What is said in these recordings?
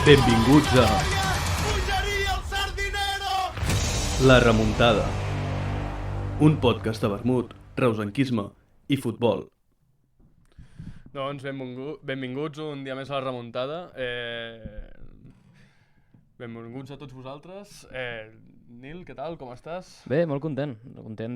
Benvinguts a La Remuntada, un podcast de vermut, reusenquisme i futbol. Doncs benvinguts un dia més a La Remuntada. Benvinguts a tots vosaltres. Nil, què tal? Com estàs? Bé, molt content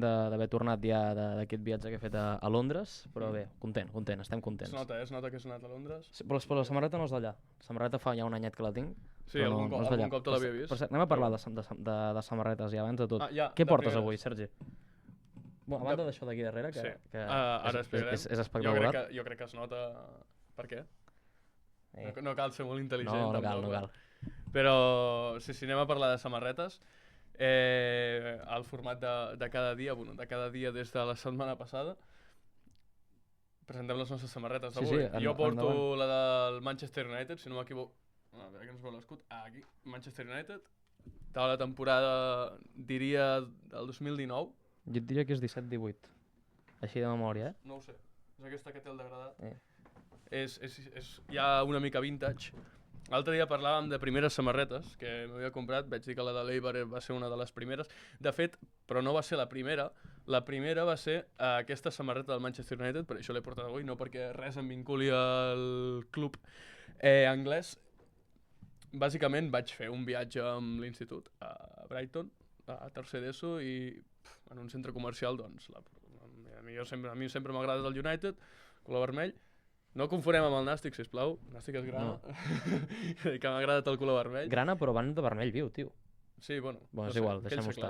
d'haver tornat ja d'aquest viatge que he fet a Londres, però bé, content, estem contents. Es nota que has anat a Londres? Sí, però la samarreta no és d'allà, la samarreta fa ja un anyet que la tinc. Sí, algun cop te l'havia vist. Per cert, anem a parlar de samarretes ja abans de tot. Ja, Què portes avui, Sergi? Bueno, a banda d'això d'aquí darrere, que ara és espectacular. Jo crec que es nota... Per què? No cal ser molt intel·ligent. No cal. Però sí, anem a parlar de samarretes. El format de cada dia, de cada dia des de la setmana passada. Presentem les nostres samarretes d'avui. Jo porto la del Manchester United, si no m'equivoco. A veure que ens veu l'escut. Aquí, Manchester United. De la temporada, diria, del 2019. Jo et diria que és 17-18. Així de memòria, No ho sé. És aquesta que té el degradat. És ja una mica vintage. L'altre dia parlàvem de primeres samarretes que m'havia comprat. Vaig dir que la de l'Eibar va ser una de les primeres. De fet, però no va ser la primera. La primera va ser aquesta samarreta del Manchester United, per això l'he portat avui, no perquè res em vinculi al club anglès. Bàsicament vaig fer un viatge amb l'institut a Brighton, a tercer d'ESO, i en un centre comercial, doncs, a mi sempre m'ha agradat el United, color vermell. No confonem amb el Nàstic, sisplau. Nàstic és grana. No. Que m'ha agradat el color vermell. Grana, però van de vermell viu, tio. Sí, bueno. És igual, deixem-ho estar.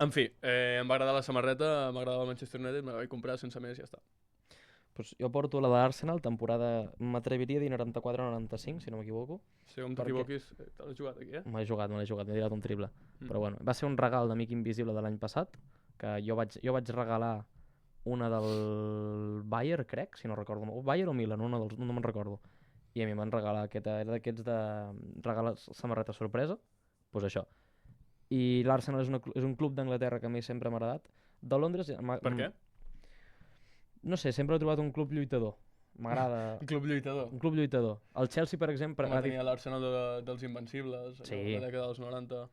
En fi, em va agradar la samarreta, m'agradava el Manchester United, me la vaig comprar sense més i ja està. Pues jo porto la d'Arsenal, temporada, m'atreviria a dir 94-95, si no m'equivoco. Si com t'equivoquis, te l'has jugat aquí, Me l'he jugat, m'he tirat un triple. Però bueno, va ser un regal d'amic invisible de l'any passat, que jo vaig regalar una del Bayern, crec, si no recordo. Bayern o Milan, no me'n recordo. I a mi em van regalar aquesta, era d'aquests de regalar samarreta sorpresa, doncs això. I l'Arsenal és un club d'Anglaterra que a mi sempre m'ha agradat. De Londres... Per què? No sé, sempre he trobat un club lluitador. M'agrada... Un club lluitador. Un club lluitador. El Chelsea, per exemple... Com tenia l'Arsenal dels Invencibles, sí. La dècada dels 90...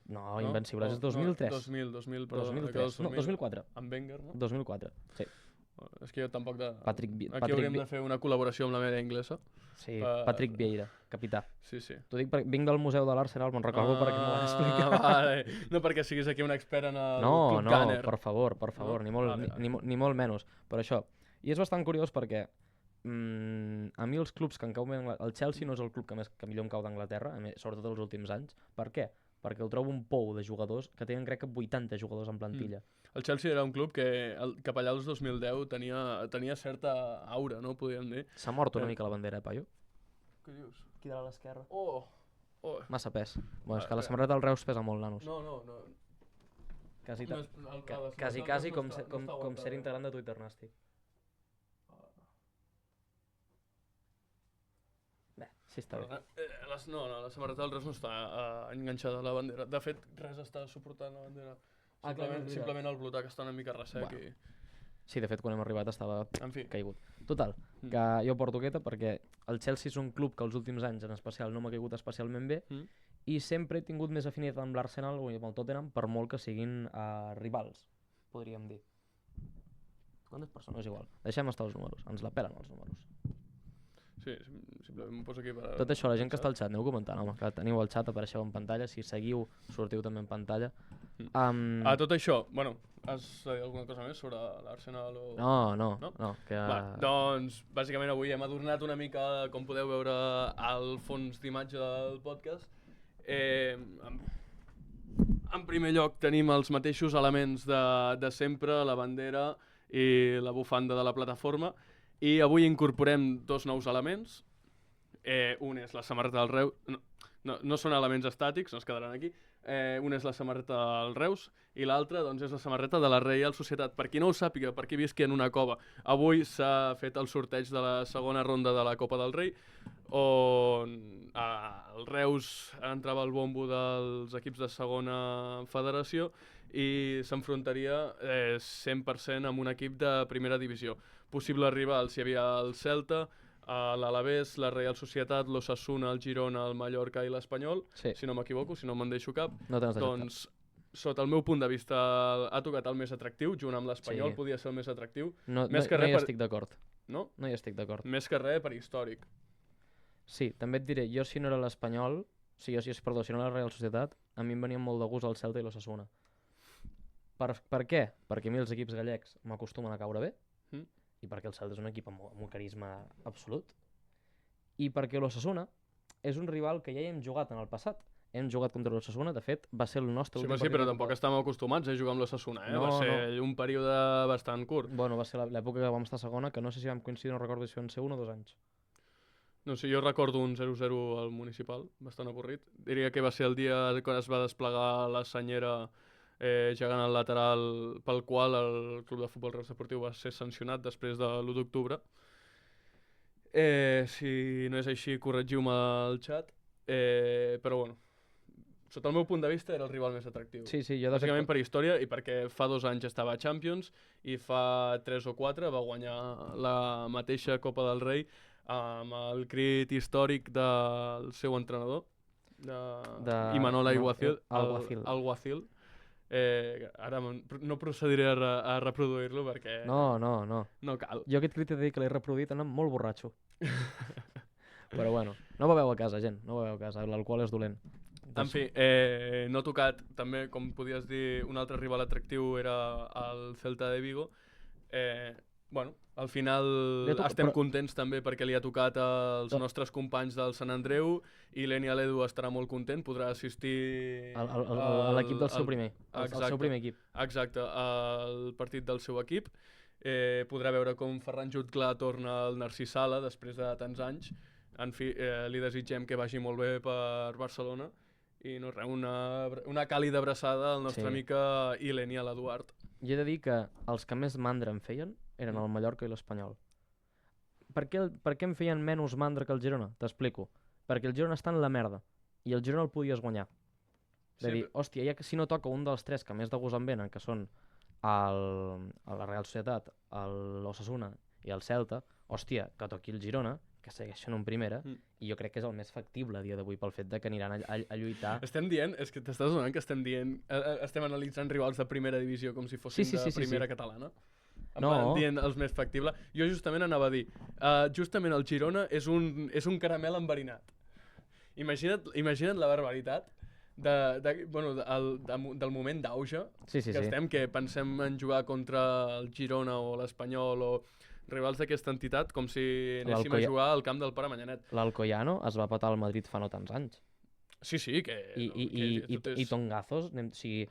No, Invencibles és 2003. 2000, perdó. 2003. No, 2004. Amb Wenger, no? 2004, sí. És que jo tampoc de... Aquí hauríem de fer una col·laboració amb la meva inglesa. Sí, Patrick Vieira, capità. Sí. T'ho dic perquè vinc del Museu de l'Arsenal, me'n recordo perquè m'ho vas explicar. Vale. No perquè siguis aquí un expert en el Club Gunner. Per favor, ni molt menys. Per això. I és bastant curiós perquè a mi els clubs que em cau bé, el Chelsea no és el club que millor em cau d'Anglaterra, sobretot els últims anys. Per què? Perquè el trobo un pou de jugadors que tenen, crec que 80 jugadors en plantilla. El Chelsea era un club que cap allà als 2010 tenia certa aura, no? Podríem dir. S'ha mort una mica la bandera, Paio? Què dius? Aquí de l'esquerra. Oh. Massa pes. Bueno, és que la samarreta del Reus pesa molt, nanos. No. Quasi com ser integrant de Twitter Nàstic. Bé, sí està bé. No, la samarreta del Reus no està enganxada a la bandera. De fet, res està suportant la bandera. Simplement el Blutà, que està una mica ressec. Sí, de fet, quan hem arribat estava caigut. Total, que jo porto aquesta perquè el Chelsea és un club que els últims anys, en especial, no m'ha caigut especialment bé i sempre he tingut més afinitat amb l'Arsenal o amb el Tottenham, per molt que siguin rivals, podríem dir. Quantes persones? Igual. Deixem estar els números, ens la pelen els números. Sí, simplement m'ho poso aquí per... Tot això, la gent que està al xat, aneu comentant, home, que teniu el xat, apareixeu en pantalla, si seguiu, sortiu també en pantalla. Tot això, bueno, has de dir alguna cosa més sobre l'Arsenal o... No, que... Doncs, bàsicament avui hem adornat una mica, com podeu veure al fons d'imatge del podcast. En primer lloc tenim els mateixos elements de sempre, la bandera i la bufanda de la plataforma, i avui incorporem dos nous elements. Un és la samarreta del Reus, no són elements estàtics, no es quedaran aquí. Un és la samarreta del Reus i l'altre doncs, és la samarreta de la Reial Societat. Per qui no ho sàpiga, per qui visqui en una cova, avui s'ha fet el sorteig de la segona ronda de la Copa del Rei, on el Reus entrava al bombo dels equips de segona federació i s'enfrontaria 100% amb un equip de primera divisió. Possibles rivals hi havia el Celta, l'Alavés, la Real Societat, l'Osasuna, el Girona, el Mallorca i l'Espanyol, Sí, si no m'equivoco, si no me'n deixo cap. no tens deixat cap. Doncs, sota el meu punt de vista, ha tocat el més atractiu, junt amb l'Espanyol Sí. podia ser el més atractiu, No, més no, que no res hi per- estic d'acord. no? No hi estic d'acord. Més que res per històric. Sí, també et diré, jo si no era l'Espanyol, perdó, si no era la Real Societat, a mi em venien molt de gust el Celta i l'Osasuna. Per què? Perquè a mi els equips gallecs m'acostumen a caure bé, Mm. i perquè el Celta és un equip amb un carisma absolut, i perquè l'Osasuna és un rival que ja hi hem jugat en el passat. Hem jugat contra l'Osasuna, de fet, va ser el nostre Sí, últim sí, partit però de tampoc Copa. estàvem acostumats a jugar amb l'Osasuna, No, va ser un període bastant curt. Bueno, va ser l'època que vam estar a segona, que no sé si vam coincidir, no recordo si van ser 1 o 2 anys. No sé, jo recordo un 0-0 al municipal, bastant avorrit. Diria que va ser el dia quan es va desplegar la senyera gegant al lateral pel qual el Club de Futbol Reus Deportiu va ser sancionat després de l'1 d'octubre. Si no és així, corregiu-me al xat. Però bueno, sota el meu punt de vista era el rival més atractiu. Sí, jo de fet... Bàsicament per història i perquè fa 2 anys estava a Champions i fa 3 o 4 va guanyar la mateixa Copa del Rei amb el crit històric del seu entrenador, Imanol Alguacil. Alguacil. Ara no procediré a reproduir-lo perquè no cal. Jo aquest crit he de dir que l'he reproduït anant molt borratxo. Però bueno, no beveu a casa, gent, no beveu a casa, l'alcohol és dolent. En fi, no tocat, també, com podies dir, un altre rival atractiu era el Celta de Vigo. Bueno, al final estem contents també perquè li ha tocat als nostres companys del Sant Andreu i l'Eni Aledu estarà molt content, podrà assistir a l'equip del seu primer, el seu primer equip. Exacte, al partit del seu equip. Podrà veure com Ferran Jutglar torna al Narcís Sala després de tants anys. En fi, li desitgem que vagi molt bé per Barcelona i no res, una càlida abraçada al nostre amic Ileni a l'Eduard. Jo he de dir que els que més mandra em feien eren el Mallorca i l'Espanyol. Per què em feien menys mandra que el Girona? T'explico. Perquè el Girona està en la merda i el Girona el podies guanyar. De dir, hòstia, ja que si no toca un dels 3 que més de gust em venen, que són la Real Societat, l'Osasuna i el Celta, hòstia, que toqui el Girona, que segueixen en primera, i jo crec que és el més factible a dia d'avui pel fet de que aniran a lluitar. Estem dient, és que t'estàs donant que estem analitzant rivals de primera divisió com si fossin de primera catalana. Dient els més factibles. Jo justament anava a dir, justament el Girona és un caramel enverinat. Imagina't la barbaritat del moment d'auge que estem, que pensem en jugar contra el Girona o l'Espanyol o rivals d'aquesta entitat com si anéssim a jugar al camp del Pare Manyanet. L'Alcoyano es va petar al Madrid fa no tants anys. Sí, que... I Tongazos, i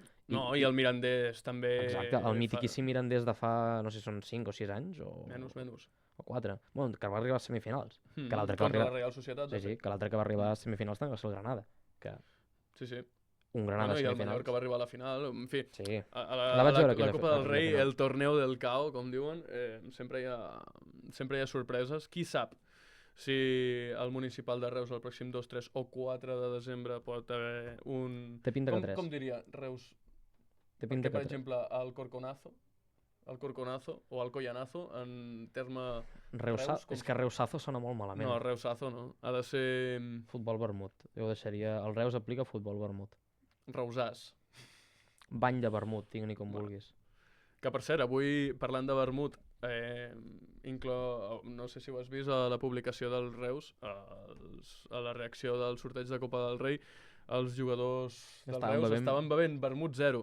el Mirandés també... Exacte, el mitiquíssim Mirandés de fa, no sé si són 5 o 6 anys o... Menys. O 4. Bueno, que va arribar a semifinals. Contra la Real Societat. Sí, que l'altre que va arribar a semifinals també va ser el Granada. Sí. Un Granada a semifinals. I el Mallorca va arribar a la final. En fi, sí. La Copa del Rei, el torneo del cao, com diuen, sempre hi ha sorpreses. Qui sap si el municipal de Reus el pròxim 2, 3 o 4 de desembre pot haver un... Té pinta que 3. Com diria Reus? Té pinta que 3. Per exemple, el Corconazo o el Collanazo en terme... És que Reusazo sona molt malament. No, Reusazo no. Ha de ser... Futbol vermut. Jo deixaria... El Reus aplica futbol vermut. Reusàs. Bany de vermut, digui-n'hi com vulguis. Que per cert, avui parlant de vermut, no sé si ho has vist a la publicació del Reus, a la reacció del sorteig de Copa del Rei, els jugadors del Reus estaven bevent vermut 0.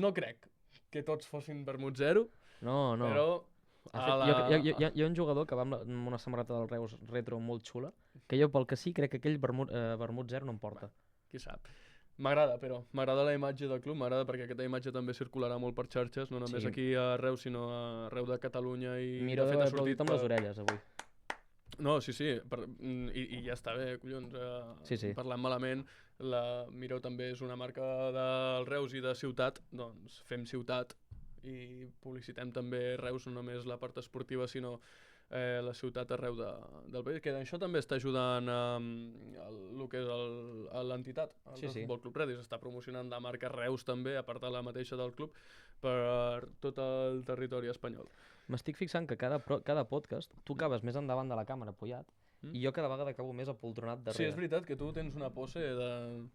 No crec que tots fossin vermut 0, no. Però... Hi ha un jugador que va amb una samarreta del Reus retro molt xula, que jo pel que sí crec que aquell vermut 0 no em porta. Qui sap. M'agrada, però. M'agrada la imatge del club, m'agrada perquè aquesta imatge també circularà molt per xarxes, no només aquí a Reus, sinó arreu de Catalunya. Mira, he aplaudit amb les orelles, avui. No, sí, i ja està bé, collons. Parlant malament, la Miró també és una marca del Reus i de ciutat, doncs fem ciutat i publicitem també Reus, no només la part esportiva, sinó la ciutat arreu del país, que això també està ajudant el que és l'entitat, el Futbol Club Reus, està promocionant la marca Reus també, a part de la mateixa del club, per tot el territori espanyol. M'estic fixant que cada podcast tu acabes més endavant de la càmera apoyat i jo cada vegada acabo més apoltronat darrere. Sí, és veritat que tu tens una pose de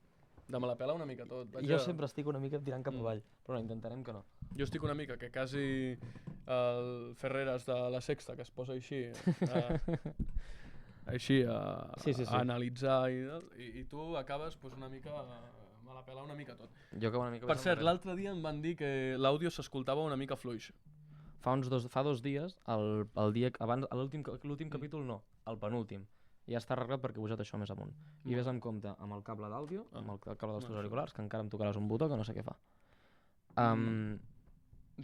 me la pela una mica tot. Jo sempre estic una mica tirant cap avall, però no, intentarem que no. Jo estic una mica que quasi el Ferreras de la Sexta, que es posa així, a analitzar i tu acabes una mica, me la pela una mica tot. Jo acabo una mica... Per cert, l'altre dia em van dir que l'àudio s'escoltava una mica fluix. Fa 2 dies, el dia abans, l'últim capítol no, el penúltim. Ja està arreglat perquè he posat això més amunt. I ves amb compte amb el cable d'àudio, amb el cable dels teus auriculars, que encara em tocaràs un botó que no sé què fa.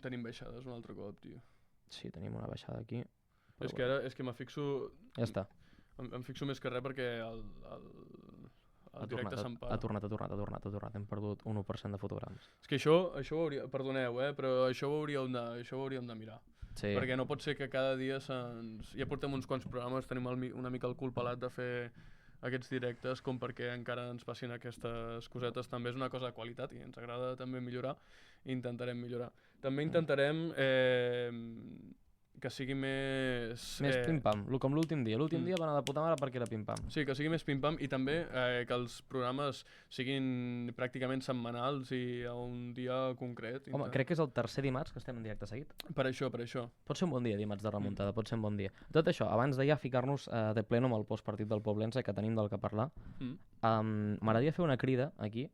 Tenim baixades un altre cop, tio. Sí, tenim una baixada aquí. És que ara, me fixo... Ja està. Em fixo més que res perquè el directe s'empara. Ha tornat. Hem perdut un 1% de fotogrames. És que això ho hauria... Perdoneu, però això ho hauríem de mirar. Sí. Perquè no pot ser que cada dia ja portem uns quants programes, tenim una mica el cul pelat de fer aquests directes com perquè encara ens passin aquestes cosetes. També és una cosa de qualitat i ens agrada també millorar i intentarem millorar. També intentarem que sigui més... Més pim-pam, com l'últim dia. L'últim dia va anar de puta mare perquè era pim-pam. Sí, que sigui més pim-pam i també que els programes siguin pràcticament setmanals i a un dia concret. Home, crec que és el tercer dimarts que estem en directe seguit. Per això. Pot ser un bon dia, dimarts de remuntada, pot ser un bon dia. Tot això, abans de ja ficar-nos de pleno amb el postpartit del Poblense, que tenim del que parlar, m'agradaria fer una crida aquí,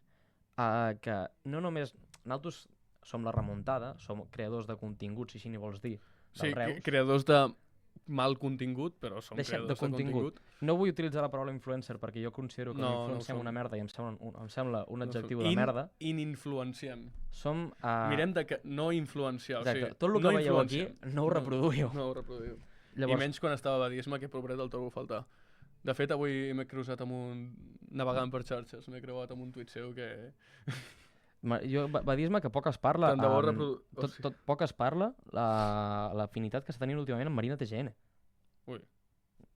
que no només... Nosaltres som la remuntada, som creadors de continguts, si així n'hi vols dir, sí, creadors de mal contingut, però som creadors de contingut. No vull utilitzar la paraula influencer perquè jo considero que influenciem una merda i em sembla un adjectiu de merda. Ininfluenciem. Mirem de que no influenciar. Exacte. Tot el que veieu aquí no ho reproduïu. No ho reproduïu. I menys quan estava a Badisme, que pobret el trobo a faltar. De fet, avui m'he cruzat navegant per xarxes, m'he creuat amb un tuit seu que... Badisme que poc es parla, poc es parla l'afinitat que està tenint últimament amb Marina TGN. Ui,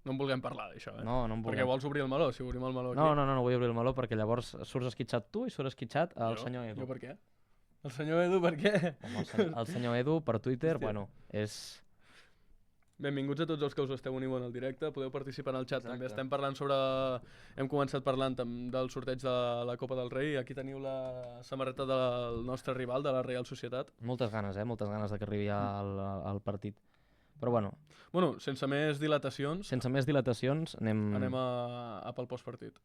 no en vulguem parlar d'això, No en vulguem. Perquè vols obrir el meló, si obrim el meló aquí. No vull obrir el meló perquè llavors surts esquitxat tu i surt esquitxat el senyor Edu. Jo per què? El senyor Edu per què? El senyor Edu per Twitter, bueno, és... Benvinguts a tots els que us esteu unint en el directe, podeu participar en el xat. També estem parlant hem començat parlant del sorteig de la Copa del Rei. Aquí teniu la samarreta del nostre rival, de la Reial Societat. Moltes ganes de que arribi al partit. Però bueno, sense més dilatacions... anem a pel postpartit.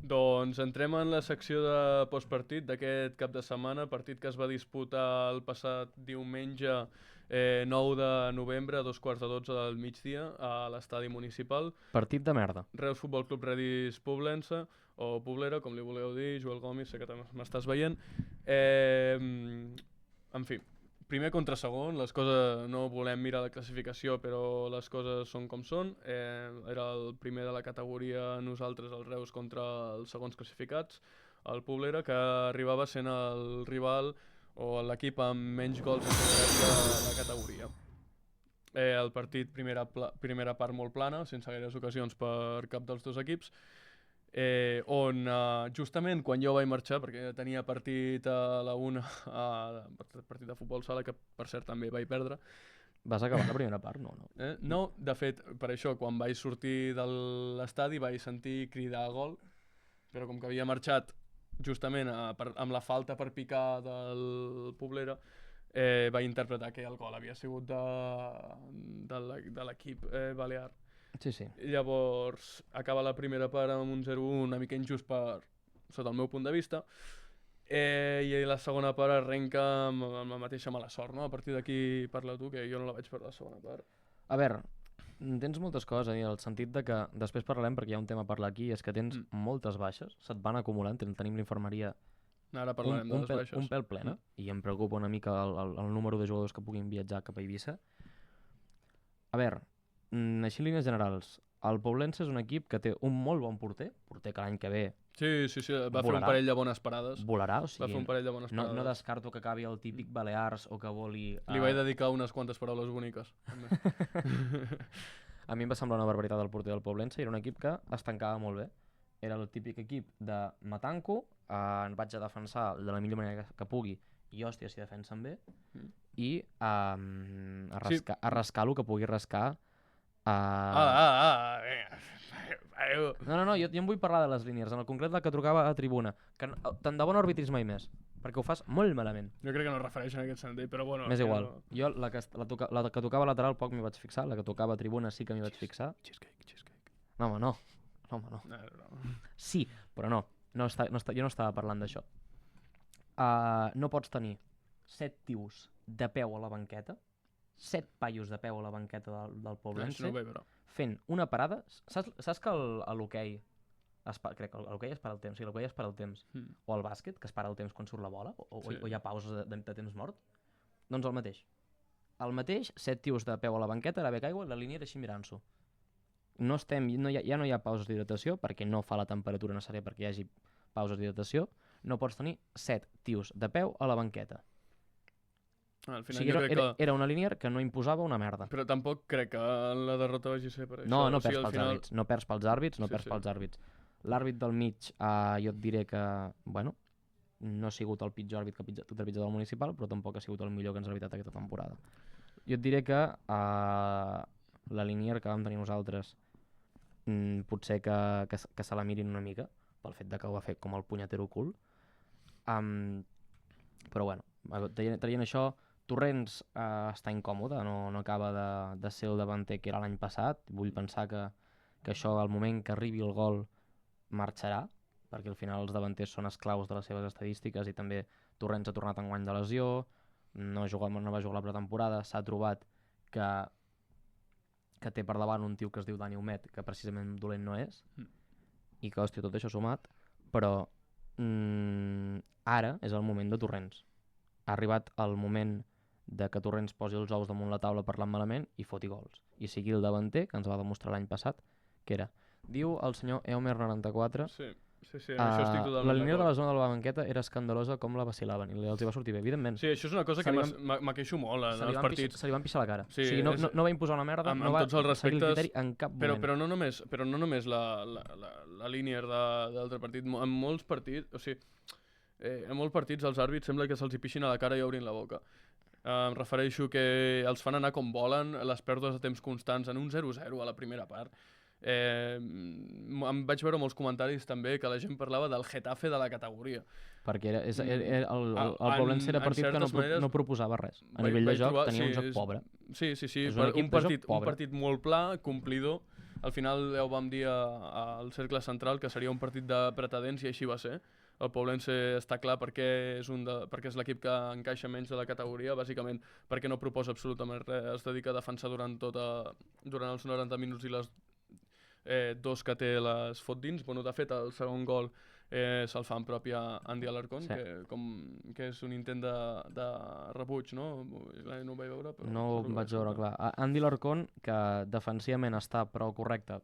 Doncs entrem en la secció de postpartit d'aquest cap de setmana, partit que es va disputar el passat diumenge 9 de novembre a 11:15 del migdia a l'estadi municipal. Partit de merda. Reus Futbol Club Reus Poblense, o Poblera, com li voleu dir, Joel Gomis, sé que també m'estàs veient. En fi, primer contra segon, les coses, no volem mirar la classificació, però les coses són com són. Era el primer de la categoria, nosaltres, el Reus, contra els segons classificats, el Poblera, que arribava sent el rival o l'equip amb menys gols de la categoria. El partit, primera part molt plana, sense gaires ocasions per cap dels dos equips, on justament quan jo vaig marxar, perquè tenia partit a la 1, partit de futbol sala, que per cert també vaig perdre. Vas acabar la primera part, no? No, de fet, per això, quan vaig sortir de l'estadi vaig sentir cridar gol, però com que havia marxat justament amb la falta per picar del Poblera, vaig interpretar que el gol havia sigut de l'equip balear. Sí. Llavors, acaba la primera part amb un 0-1 una mica injust sota el meu punt de vista, i la segona part arrenca amb la mateixa mala sort, no? A partir d'aquí parla tu, que jo no la vaig perdre la segona part. A veure, tens moltes coses a dir, en el sentit de que després parlarem, perquè hi ha un tema a parlar aquí, és que tens moltes baixes, se't van acumulant, tenim l'infermeria ara parlarem de les baixes. Un pèl plena, i em preocupa una mica el número de jugadors que puguin viatjar cap a Eivissa. A veure, així en línies generals, el Poblense és un equip que té un molt bon porter que l'any que ve Sí, va fer un Volarà. parell de bones parades. volarà, o Va fer sigui, un parell de bones parades. no descarto que acabi el típic Balears o que voli... Li vaig dedicar unes quantes paraules boniques. A mi em va semblar una barbaritat el porter del Poblense i era un equip que es tancava molt bé. Era el típic equip de m'atanco, en vaig a defensar de la millor manera que pugui i hòstia si defensen bé i a rascar el que pugui rascar. No, jo em vull parlar de les línies, en el concret la que trucava a tribuna, que tant de bon arbitris mai més, perquè ho fas molt malament. Jo crec que no es refereix en aquest sentit, però bueno... M'és igual. Jo la que tocava lateral poc m'hi vaig fixar, la que tocava a tribuna sí que m'hi vaig fixar. Cheesecake. No, home, no. Sí, però no. Jo no estava parlant d'això. No pots tenir 7 tios de peu a la banqueta, 7 paios de peu a la banqueta del Poblense, fent una parada. Saps que a l'hoquei, crec que l'hoquei es para el temps, sí, l'hoquei es para el temps, o al bàsquet, que es para el temps quan surt la bola, o hi ha pauses de temps mort? Doncs el mateix. El mateix, 7 tios de peu a la banqueta, ara bec aigua, la línia era així mirant-s'ho. Ja no hi ha pauses d'hidratació, perquè no fa la temperatura necessària perquè hi hagi pauses d'hidratació. No pots tenir 7 tios de peu a la banqueta. Al final era una línia que no imposava una merda. Però tampoc crec que la derrota vagi a ser per això. No perds pels àrbits. No perds pels àrbits. L'àrbit del mig, jo et diré que, bueno, no ha sigut el pitjor àrbit que ha trepitjat del Municipal, però tampoc ha sigut el millor que ens ha evitat aquesta temporada. Jo et diré que la línia que vam tenir nosaltres potser que se la mirin una mica, pel fet de que ho va fer com el punyetero cul. Però bueno, traient això, Torrents està incòmode, no acaba de ser el davanter que era l'any passat. Vull pensar que això al moment que arribi el gol marxarà, perquè al final els davanters són esclaus de les seves estadístiques i també Torrents ha tornat enguany de lesió, no va jugar la pretemporada, s'ha trobat que té per davant un tio que es diu Dani Humet, que precisament dolent no és, i que, hòstia, tot això sumat, però ara és el moment de Torrents. Ha arribat el moment de que Torrents posi els ous damunt la taula parlant malament i foti gols. I sigui el davanter, que ens va demostrar l'any passat, que era. Diu el senyor Eomer94... Sí, això estic totalment la línia de la zona de la banqueta era escandalosa com la vacilaven i els hi va sortir bé, evidentment. Sí, això és una cosa que m'aqueixo molt en els partits. Se li van pixar la cara. Sí, o sigui, no va imposar una merda, no va seguir el criteri en cap moment. Però no només la línia d'altre partit, en molts partits, o sigui, en molts partits els àrbits sembla que se'ls hi pixin a la cara i obrin la boca. Em refereixo que els fan anar com volen, les pèrdues de temps constants en un 0-0 a la primera part. Em vaig veure molts comentaris també que la gent parlava del Getafe de la categoria. Perquè el Poblense era partit que no proposava res. A nivell de joc tenia un joc pobre. Sí, un partit molt pla, complidor. Al final ja ho vam dir al cercle central que seria un partit de pretendents i així va ser. El Poblense està clar perquè és l'equip que encaixa menys de la categoria, bàsicament perquè no proposa absolutament res, es dedica a defensar durant els 90 minuts i les dos que té les fot dins. Bueno, de fet, el segon gol se'l fa en pròpia Andy Alarcón, sí. que és un intent de rebuig, no? No ho vaig veure, però... No ho vaig veure, clar. Andy Alarcón, que defensivament està prou correcte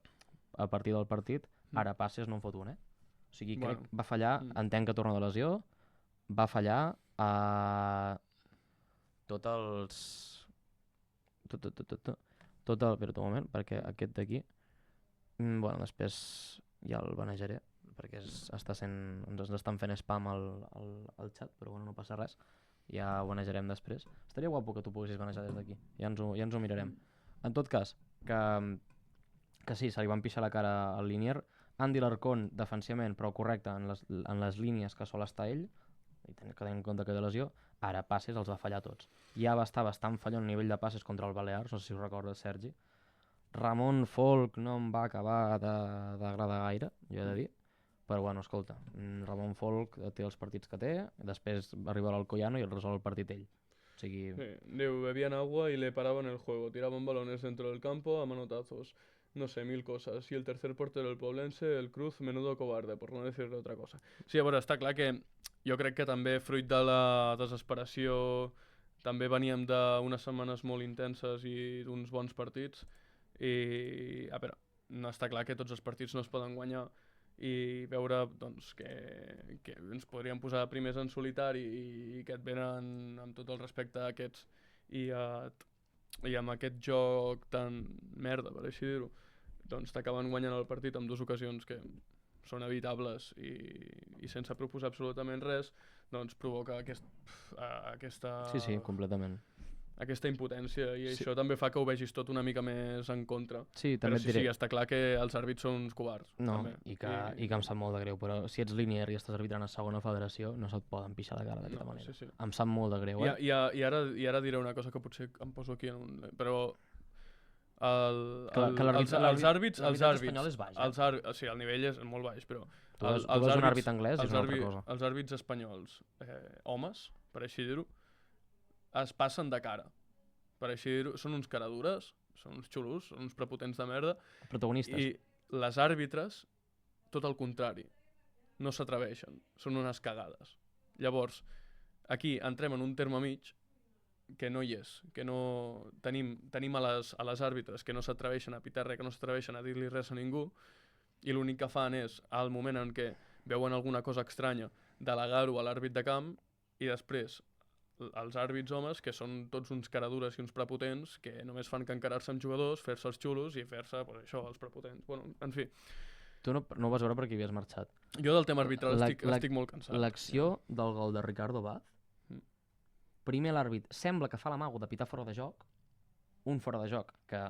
a partir del partit, ara passes no en fot un, O sigui, crec que va fallar, entenc que torna de lesió, va fallar espera un moment, perquè aquest d'aquí, bueno, després ja el banejaré, perquè ens estan fent spam al xat, però bueno, no passa res, ja ho banejarem després. Estaria guapo que tu poguessis banejar des d'aquí, ja ens ho mirarem. En tot cas, que sí, se li van pixar la cara al Linier. Andy Alarcón, defensivament, prou correcte en les línies que sol estar ell, i tenint en compte que de lesió, ara passes els va fallar tots. Ja va estar bastant fallant a nivell de passes contra el Balears, no sé si ho recordes, Sergi. Ramon Folk no em va acabar d'agradar gaire, jo he de dir, però bueno, escolta, Ramon Folk té els partits que té, després arriba l'Alcoyano i el resol el partit ell. O sigui... Sí, diu, bebían agua y le paraban el juego, tiraban balones dentro del campo a manotazos. No sé, 1000 coses. I el tercer portero del Poblense, el Cruz, menudo cobarde, per no dir-li otra cosa. Sí, a veure, està clar que jo crec que també, fruit de la desesperació, també veníem d'unes setmanes molt intenses i d'uns bons partits, i a veure, no està clar que tots els partits no es poden guanyar i veure doncs, que ens podríem posar primers en solitari i que et venen amb tot el respecte a aquests i amb aquest joc tan merda, per així dir-ho, doncs t'acaben guanyant el partit en 2 ocasions que són evitables i sense proposar absolutament res, doncs provoca aquesta... Sí, completament. Aquesta impotència i això també fa que ho vegis tot una mica més en contra. Sí, també però sí, està clar que els àrbits són uns covards. No, també. i que em sap molt de greu, però si ets Linier i estàs arbitrant a segona federació, no se't poden pixar de cara d'aquesta manera. Sí. Em sap molt de greu, I ara diré una cosa que potser em poso aquí en un... Però els àrbits... espanyol és baix, Sí, el nivell és molt baix, però... Tu veus un àrbit anglès i és una altra cosa. Els àrbits espanyols, homes, per així dir-ho, es passen de cara. Per així dir-ho, són uns caradures, són uns xulos, són uns prepotents de merda. Protagonistes. I les àrbitres, tot el contrari, no s'atreveixen, són unes cagades. Llavors, aquí entrem en un terme mig que no hi és, que no... Tenim a les àrbitres que no s'atreveixen a pitar res, que no s'atreveixen a dir-li res a ningú, i l'únic que fan és, al moment en què veuen alguna cosa estranya, delegar-ho a l'àrbit de camp, i després els àrbits homes, que són tots uns caradures i uns prepotents, que només fan que encarar-se amb jugadors, fer-se els xulos i fer-se, pues, això, els prepotents. Bueno, en fi. Tu no ho vas veure perquè havies marxat. Jo del tema arbitral estic molt cansat. L'acció del gol de Ricardo Vaz, primer l'àrbit sembla que fa l'amago de pitar fora de joc, un fora de joc que...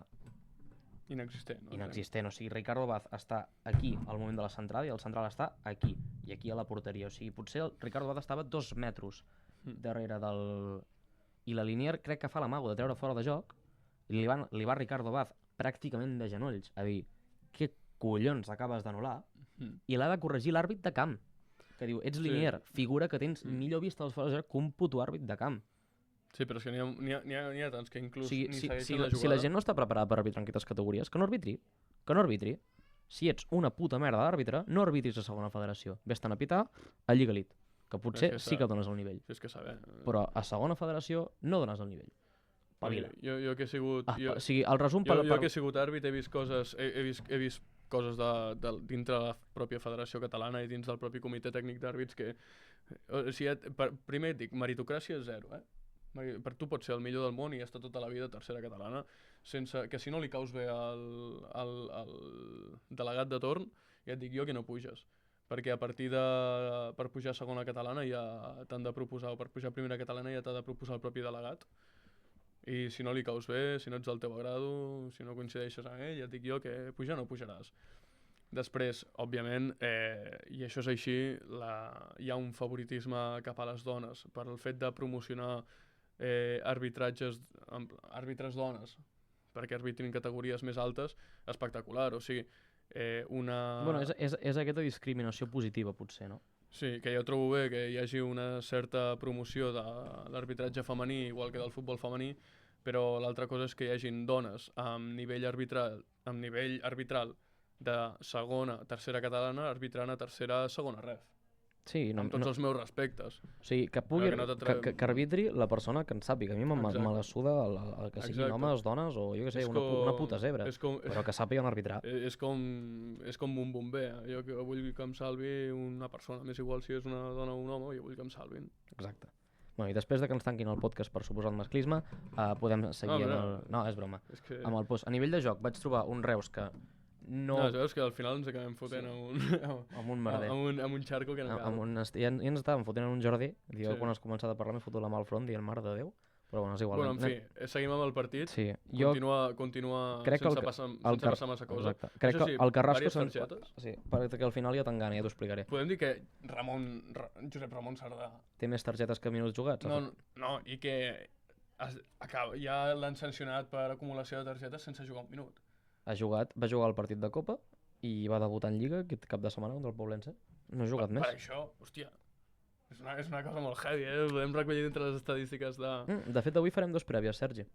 Inexistent. Inexistent, o sigui, Ricardo Vaz està aquí al moment de la centrada i el central està aquí, i aquí a la porteria. O sigui, potser el Ricardo Vaz estava 2 metres darrere del... I la Linier crec que fa l'amago de treure fora de joc i li va Ricardo Vaz pràcticament de genolls a dir què collons acabes d'anul·lar i l'ha de corregir l'àrbit de camp que diu, ets Linier, figura que tens millor vista dels fora de joc que un puto àrbit de camp. Sí, però és que n'hi ha tants que inclús ni segueixen la jugada. Si la gent no està preparada per arbitrar en aquestes categories, que no arbitri. Si ets una puta merda d'àrbitre, no arbitris a segona federació. Vés-te'n a pitar a Lliga Elite, que potser sí que dones el nivell. És que saber. Però a segona federació no dones el nivell. Pavila. Jo que he sigut... O sigui, el resum... Jo que he sigut àrbit he vist coses... He vist coses dintre de la pròpia federació catalana i dins del propi comitè tècnic d'àrbits que... O sigui, primer et dic, meritocràcia és 0, Per tu pots ser el millor del món i estar tota la vida a tercera catalana, sense que si no li caus bé al delegat de torn, ja et dic jo que no puges. Perquè a partir per pujar a segona catalana ja t'han de proposar, o per pujar a primera catalana ja t'ha de proposar el propi delegat. I si no li caus bé, si no ets del teu agrado, si no coincideixes amb ell, ja et dic jo que pujar no pujaràs. Després, òbviament, i això és així, hi ha un favoritisme cap a les dones per el fet de promocionar àrbitres dones perquè arbitrin categories més altes, espectacular, o sigui, Bueno, és aquesta discriminació positiva, potser, no? Sí, que jo trobo bé que hi hagi una certa promoció de l'arbitratge femení, igual que del futbol femení, però l'altra cosa és que hi hagin dones amb nivell arbitral de segona, tercera catalana, arbitrant a tercera, segona ref. Sí, amb tots els meus respectes. O sigui, que arbitri la persona que en sàpiga. A mi me la suda el que siguin homes, dones o jo què sé, una puta zebra. Però que sàpiguen arbitrar. És com un bomber. Jo vull que em salvi una persona. M'és igual si és una dona o un home, jo vull que em salvin. Exacte. Bueno, i després de que ens tanquin el podcast per suposat masclisme, podem seguir amb el... No, és broma. Amb el post. A nivell de joc vaig trobar un Reus que no, veus que al final ens acabem fotent amb un merder. Amb un xarco que no cal. Ja ens estàvem fotent en un jardí. Jo quan has començat a parlar m'he fotut la mà al front dient mare de Déu. Però bueno, és igual. Bueno, en fi, seguim amb el partit. Sí. Continua sense passar massa cosa. Exacte. Crec que el Carrasco... Sí, perquè al final ja t'engana, ja t'ho explicaré. Podem dir que Josep Ramon Sardà... Té més targetes que minuts jugats? No, i que ja l'han sancionat per acumulació de targetes sense jugar un minut. Va jugar el partit de Copa i va debutar en Lliga aquest cap de setmana contra el Poblense. No ha jugat més. Per això, hòstia, és una cosa molt heavy, Podem recollir dintre les estadístiques de... De fet, avui farem 2 prèvies, Sergi.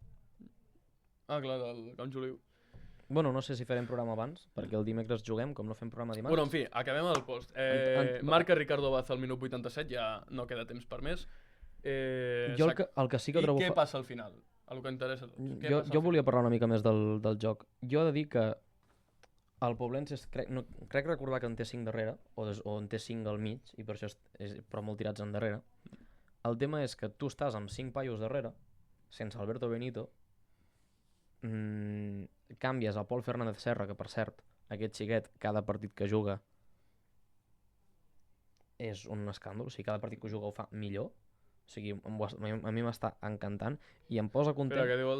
Ah, clar, del Camp Joliu. Bueno, no sé si farem programa abans, perquè el dimecres juguem, com no fem programa dimarts. Bueno, en fi, acabem el post. Marca Ricardo Vaz al minut 87, ja no queda temps per més. Jo el que sí que trobo... I què passa al final? a lo que interessa a tots. Què Jo, passa jo al volia final? parlar una mica més del joc. Jo he de dir que el Poblense crec recordar que en té 5 darrere, o en té 5 al mig, i per això però molt tirats endarrere. El tema és que tu estàs amb 5 paios darrere, sense Alberto Benito, canvies a Pol Fernández Serra, que per cert, aquest xiquet, cada partit que juga és un escàndol, o sigui, cada partit que juga ho fa millor, o sigui, a mi m'està encantant i em posa Espera, content. que diu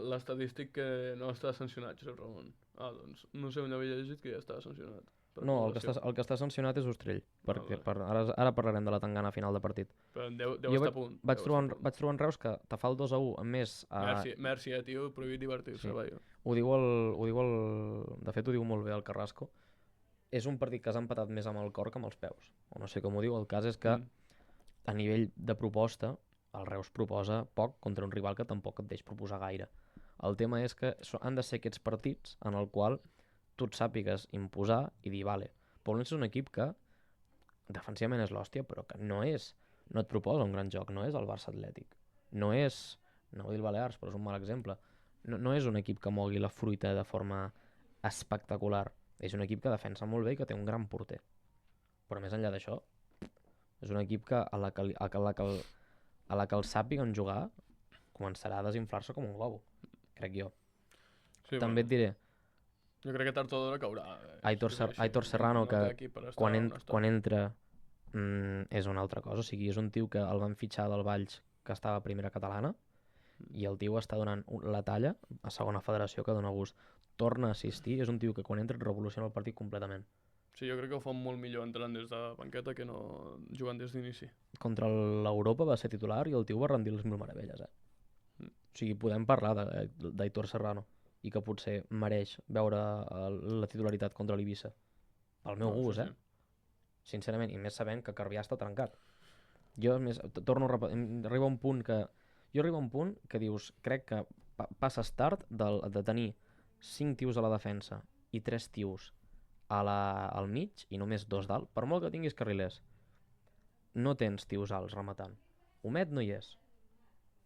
l'estadístic que no està sancionat, Josep Ramon. Doncs no sé on havia llegit que ja estava sancionat. Per No, el acumulació. que està sancionat és Ostrell, perquè vale. ara parlarem de la tangana final de partit. Però deu Jo estar a punt. vaig deu trobar, estar a punt. vaig trobar en Reus que te fa el 2-1 a més. Merci, tio, prohibit divertir-se, Sí. vaja. De fet ho diu molt bé el Carrasco. És un partit que has empatat més amb el cor que amb els peus. O no sé com ho diu, el cas és que a nivell de proposta el Reus proposa poc contra un rival que tampoc et deix proposar gaire. El tema és que han de ser aquests partits en el qual tu et sàpigues imposar i dir, vale, Poblense és un equip que defensivament és l'hòstia, però que no et proposa un gran joc, no és el Barça Atlètic, no vull dir el Balears, però és un mal exemple, no és un equip que mogui la fruita de forma espectacular, és un equip que defensa molt bé i que té un gran porter, però més enllà d'això és un equip que a la que el sàpiguen jugar començarà a desinflar-se com un globo, crec jo. Sí, També et diré, jo crec que tard o d'hora caurà. Aitor Serrano, que quan entra és una altra cosa, o sigui, és un tio que el van fitxar del Valls, que estava a primera catalana, i el tio està donant la talla a segona federació que dona gust. Torna a assistir, és un tio que quan entra et revoluciona el partit completament. Sí, jo crec que ho fan molt millor entrant des de banqueta que no jugant des d'inici. Contra l'Europa va ser titular i el tio va rendir les mil meravelles, O sigui, podem parlar d'Aitor Serrano i que potser mereix veure la titularitat contra l'Eivissa. Pel meu gust, Sincerament, i més sabent que Carbià està trencat. Jo, més, torno a repetir, arriba un punt que dius, crec que passes tard de tenir 5 tios a la defensa i 3 tios al mig i només 2 dalt, per molt que tinguis carrilers. No tens tios alts rematant. Humet no hi és.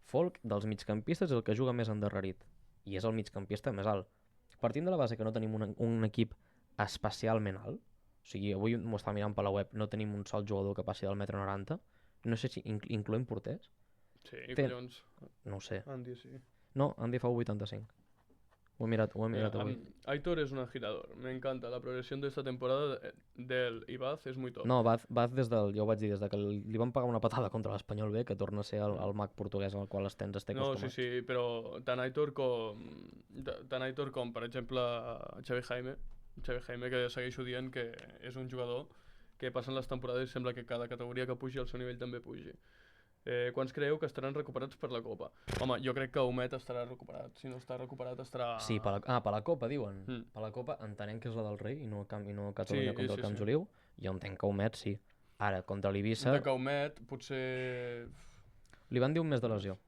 Folk, dels migcampistes, és el que juga més endarrerit. I és el migcampista més alt. Partint de la base que no tenim un equip especialment alt, o sigui, avui m'ho estava mirant per la web, no tenim un sol jugador que passi del 1,90 m, no sé si incloent porters. Sí, collons. No ho sé. Andy, sí. No, Andy fa 85. Ho he mirat avui. Aitor es un girador. Me encanta. La progresión de esta temporada del Ibaz es muy top. No, Baz jo ho vaig dir, des de que li van pagar una patada contra l'Espanyol B, que torna a ser el mag portuguès al qual estem acostumats. No, sí, però tant Aitor com, per exemple, Xavi Jaime, que segueixo dient que és un jugador que passen les temporades i sembla que cada categoria que pugi el seu nivell també pugi. Quants creieu que estaran recuperats per la Copa? Home, jo crec que Humet estarà recuperat. Si no està recuperat estarà... Sí, per la Copa, diuen. Per la Copa entenem que és la del Rei i no Catalunya contra el Camp Joliu. Jo entenc que Humet sí. Ara, contra l'Eivissa... Que Humet potser... Li van dir un mes de lesió.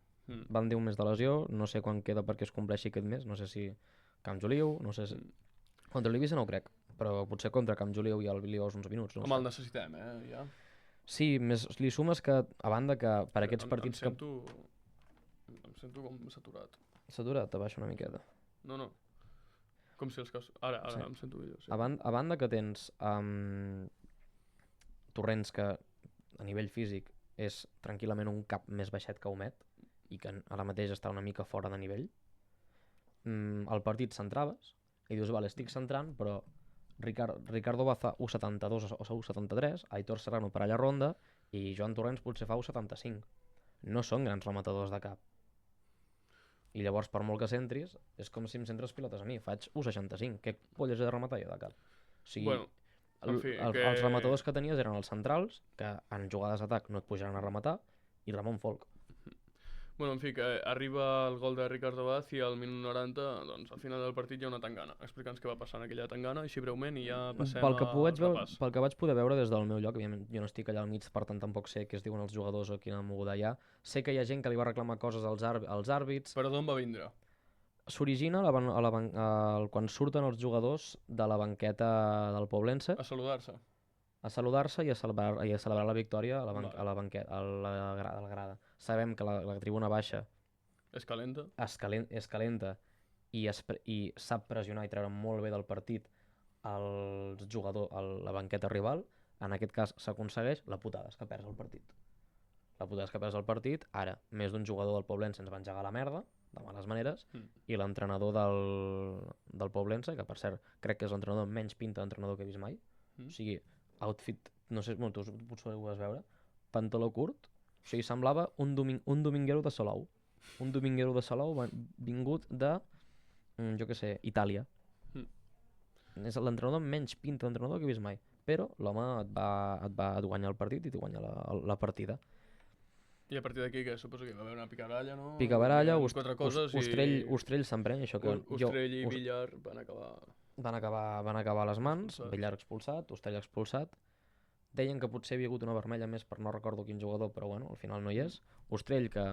Van dir un mes de lesió, no sé quan queda perquè es compleixi aquest mes, no sé si Camp Joliu, no sé si... Contra l'Eivissa no ho crec, però potser contra Camp Joliu i el Biliós uns minuts. Home, el necessitem, ja. Sí, més li sumes que, a banda que per aquests partits... Em sento com saturat. Saturat, abaixa una miqueta. No. Com si els casos... Ara em sento millor, sí. A banda que tens Torrents, que a nivell físic és tranquil·lament un cap més baixet que Humet i que ara mateix està una mica fora de nivell, el partit centraves i dius, vale, estic centrant, però Ricardo Baza 1,72 o 1,73, Aitor Serrano per allà ronda i Joan Torrents potser fa 1,75. No són grans rematadors de cap. I llavors, per molt que centris, és com si em centres pilotes a mi. Faig 1,65. Què polles he de rematar jo de cap? O sigui, Bueno, en fi, els rematadors que tenies eren els centrals, que en jugades d'atac no et pujaran a rematar, i Ramon Folk. Bueno, en fi, que arriba el gol de Ricardo Vaz i al minut 90, doncs al final del partit hi ha una tangana. Explica'ns què va passar en aquella tangana, així breument, i ja passem Pel que vaig poder veure des del meu lloc, evidentment jo no estic allà al mig, per tant tampoc sé què es diuen els jugadors o quina moguda hi ha. Sé que hi ha gent que li va reclamar coses als àrbits. Però d'on va vindre? S'origina quan surten els jugadors de la banqueta del Poblense A saludar-se. a saludar-se i a celebrar la victòria a la grada. Sabem que la tribuna baixa És calenta. és calenta i sap pressionar i treure molt bé del partit els jugadors, la banqueta rival. En aquest cas s'aconsegueix, la putada és que perds el partit. La putada és que perds el partit, ara, més d'un jugador del Poblense ens va engegar la merda, de males maneres, i l'entrenador del Poblense, que per cert crec que és l'entrenador menys pinta d'entrenador que he vist mai, o sigui, outfit, no sé, tu potser ho vas veure, pantaló curt, o sigui, semblava un dominguero de Salou. Un dominguero de Salou vingut de, jo què sé, Itàlia. És l'entrenador menys pinta d'entrenador que he vist mai, però l'home et va guanyar el partit i et guanya la partida. I a partir d'aquí, que suposo que hi va haver una picabaralla, no? Picabaralla, quatre coses Ostrell s'emprenya, això que Ostrell i Villar van acabar... Van acabar a les mans, Villar expulsat, Ostrell expulsat. Deien que potser havia hagut una vermella més per no recordo quin jugador, però bueno, al final no hi és. Ostrell que,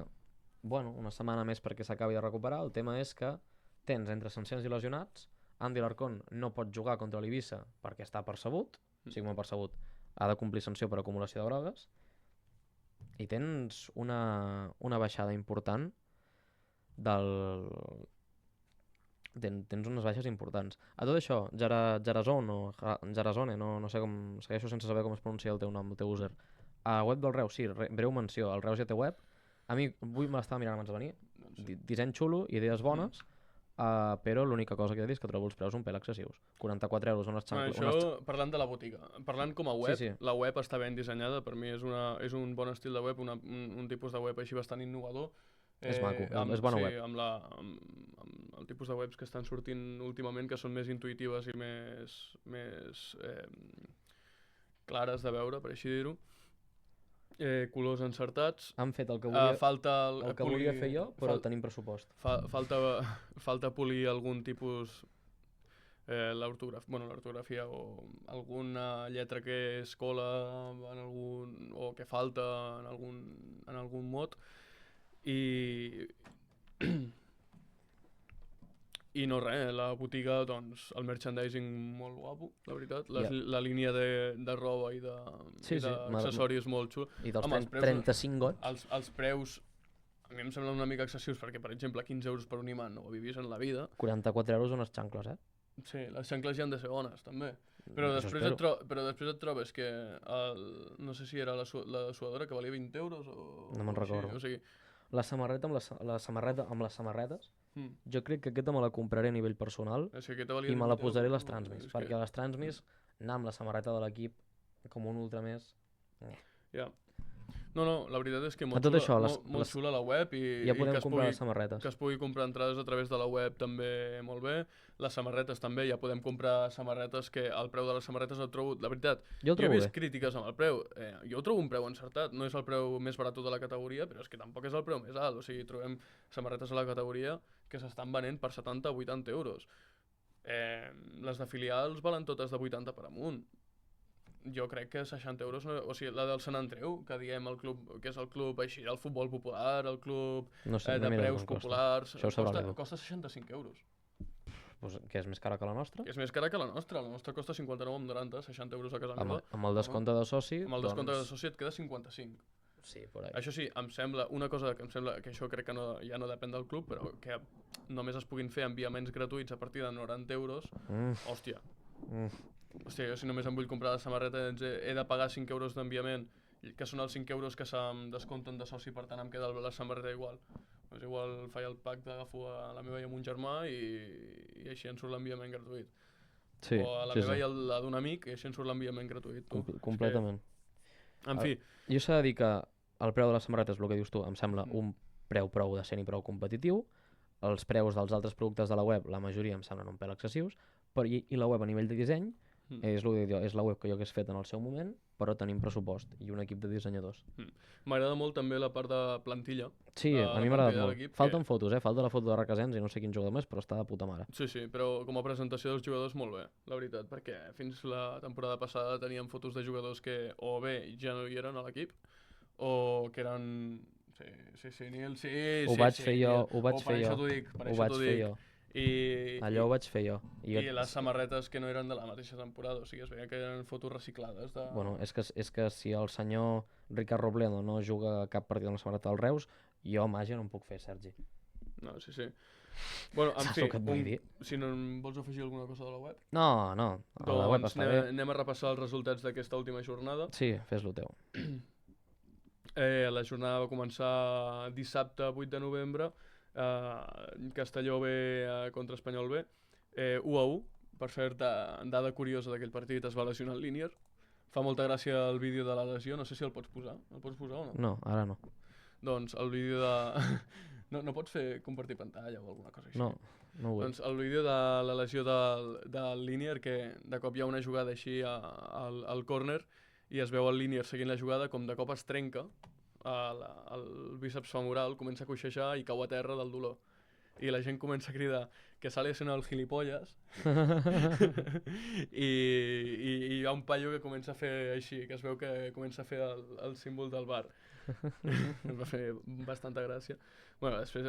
bueno, una setmana més perquè s'acabi de recuperar. El tema és que tens entre sancions i lesionats, Andy Larcón no pot jugar contra l'Eivissa perquè està percebut, o sigui, molt percebut, ha de complir sanció per acumulació de grogues, i tens una baixada important tens unes baixes importants. A tot això, Gerasone, no sé com, segueixo sense saber com es pronuncia el teu nom, el teu user. A web del Reus, sí, breu menció, el Reus ja té web. A mi avui me l'estava mirant abans de venir, disseny xulo, idees bones, però l'única cosa que he de dir és que trobo els preus un pèl excessius. 44 euros unes xancles... Això parlant de la botiga. Parlant com a web, Sí. La web està ben dissenyada, per mi és un bon estil de web, un tipus de web així bastant innovador. És maco, és bona web. Amb el tipus de webs que estan sortint últimament, que són més intuïtives i més clares de veure, per així dir-ho. Colors encertats. Han fet el que volia fer jo, però tenim pressupost. Falta polir algun tipus... l'ortografia o alguna lletra que es cola o que falta en algun mot. I no res, la botiga, doncs, el merchandising molt guapo, la veritat, la línia de roba i d'accessoris molt xula. I dels 35 gots. Els preus, a mi em semblen una mica excessius, perquè, per exemple, 15 euros per un imant no ho havia vist en la vida. 44 euros unes xancles, Sí, les xancles ja han de ser bones, també. Però després et trobes que, no sé si era la suadora, que valia 20 euros o... No me'n recordo. O sigui, la samarreta amb les samarretes, jo crec que aquesta me la compraré a nivell personal i me la posaré a les Transmis, perquè a les Transmis anar amb la samarreta de l'equip com un ultra més... Ja. No, la veritat és que molt xula la web i ja podem comprar les samarretes. Que es pugui comprar entrades a través de la web també molt bé. Les samarretes també, ja podem comprar samarretes que el preu de les samarretes el trobo, la veritat, jo he vist crítiques amb el preu, jo ho trobo un preu encertat, no és el preu més barat de la categoria, però és que tampoc és el preu més alt, o sigui, trobem samarretes a la categoria que s'estan venent per 70 o 80 euros. Les de filials valen totes de 80 per amunt. Jo crec que 60 euros, o sigui, la del Sant Andreu, que diem el club, que és el club així del futbol popular, el club de preus populars, costa 65 euros. Pues, que és més cara que la nostra? Que és més cara que la nostra costa 59,90, 60 euros a casa meva. Amb el descompte de soci... Amb el descompte de soci et queda 55. Sí, por ahí. Això sí, em sembla, una cosa que em sembla, que això crec que ja no depèn del club, però que només es puguin fer enviaments gratuïts a partir de 90 euros, hòstia. Hòstia, jo si només em vull comprar la samarreta he de pagar 5 euros d'enviament, que són els 5 euros que se'm descompten de soci, per tant em queda la samarreta igual. Doncs igual faig el pack, agafo a la meva i a mon germà i així em surt l'enviament gratuït. Sí, o a la meva i a la d'un amic i així em surt l'enviament gratuït. Completament. En fi. Jo s'ha de dir que el preu de les samarretes, el que dius tu, em sembla un preu prou decent i prou competitiu. Els preus dels altres productes de la web, la majoria em semblen un pèl excessius, i la web a nivell de disseny és la web que jo hagués fet en el seu moment, però tenim pressupost i un equip de dissenyadors. M'agrada molt també la part de plantilla. Sí, a mi m'ha agradat molt. Falten fotos, falta la foto de Requesens i no sé quin jugador més, però està de puta mare. Sí, però com a presentació dels jugadors molt bé, la veritat, perquè fins la temporada passada teníem fotos de jugadors que o bé ja no hi eren a l'equip, o que eren... Sí, Nil, sí. Ho vaig fer jo. Allò ho vaig fer jo. I les samarretes que no eren de la mateixa temporada, o sigui, es veia que eren fotos reciclades. Bueno, és que si el senyor Ricard Robledo no juga cap partit amb la samarreta del Reus, jo màgia no em puc fer, Sergi. No, sí. Bueno, en Saps fi, el que et vull dir? si no em vols afegir alguna cosa de la web, No, a la web doncs està bé. anem a repassar els resultats d'aquesta última jornada. Sí, fes-lo teu. La jornada va començar dissabte 8 de novembre, Castelló B contra Espanyol B, 1-1. Per cert, dada curiosa d'aquell partit, es va lesionar el Línier. Fa molta gràcia el vídeo de la lesió, no sé si el pots posar. El pots posar o no? No, ara no. Doncs el vídeo de... no pots fer compartir pantalla o alguna cosa així? No vull. Doncs el vídeo de la lesió del Línier, que de cop hi ha una jugada així al córner i es veu el Línier seguint la jugada, com de cop es trenca el bíceps femoral, comença a coixejar i cau a terra del dolor. I la gent comença a cridar que sale sent el gilipolles i hi ha un paio que comença a fer així, que es veu que comença a fer el símbol del bar. Em va fer bastanta gràcia. Bueno, després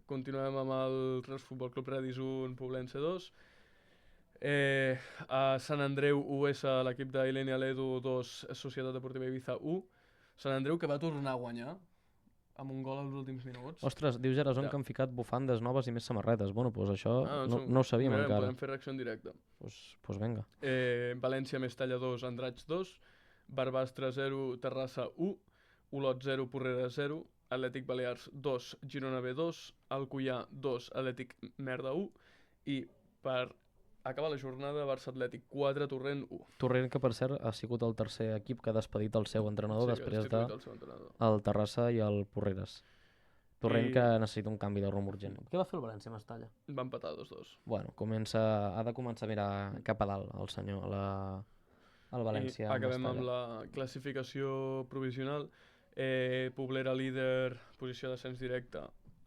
continuem amb el Reus Futbol Club Redis 1, Poblense 2. A Sant Andreu US, l'equip d'Ilenia Ledu 2, Societat Deportiva Ibiza 1. Sant Andreu que va tornar a guanyar amb un gol als últims minuts. Ostres, diu Gerasón que han ficat bufandes noves i més samarretes. Bueno, doncs això no ho sabíem encara. Podem fer reacció en directe. Doncs vinga. València Mestalla 2, Andratx 2, Barbastre 0, Terrassa 1, Olot 0, Porreres 0, Atlètic Balears 2, Girona B 2, Alcoià 2, Atlètic Merda 1 i per acabar la jornada Barça Atlètic 4, Torrent 1. Torrent que per cert ha sigut el tercer equip que ha despedit el seu entrenador després del Terrassa i el Porreres. Torrent que necessita un canvi de rumb urgent. Què va fer el València Mestalla? Va empatar 2-2. Bueno, ha de començar a mirar cap a dalt el senyor, el València Mestalla. I acabem amb la classificació provisional. Poblera líder, posició d'ascens directe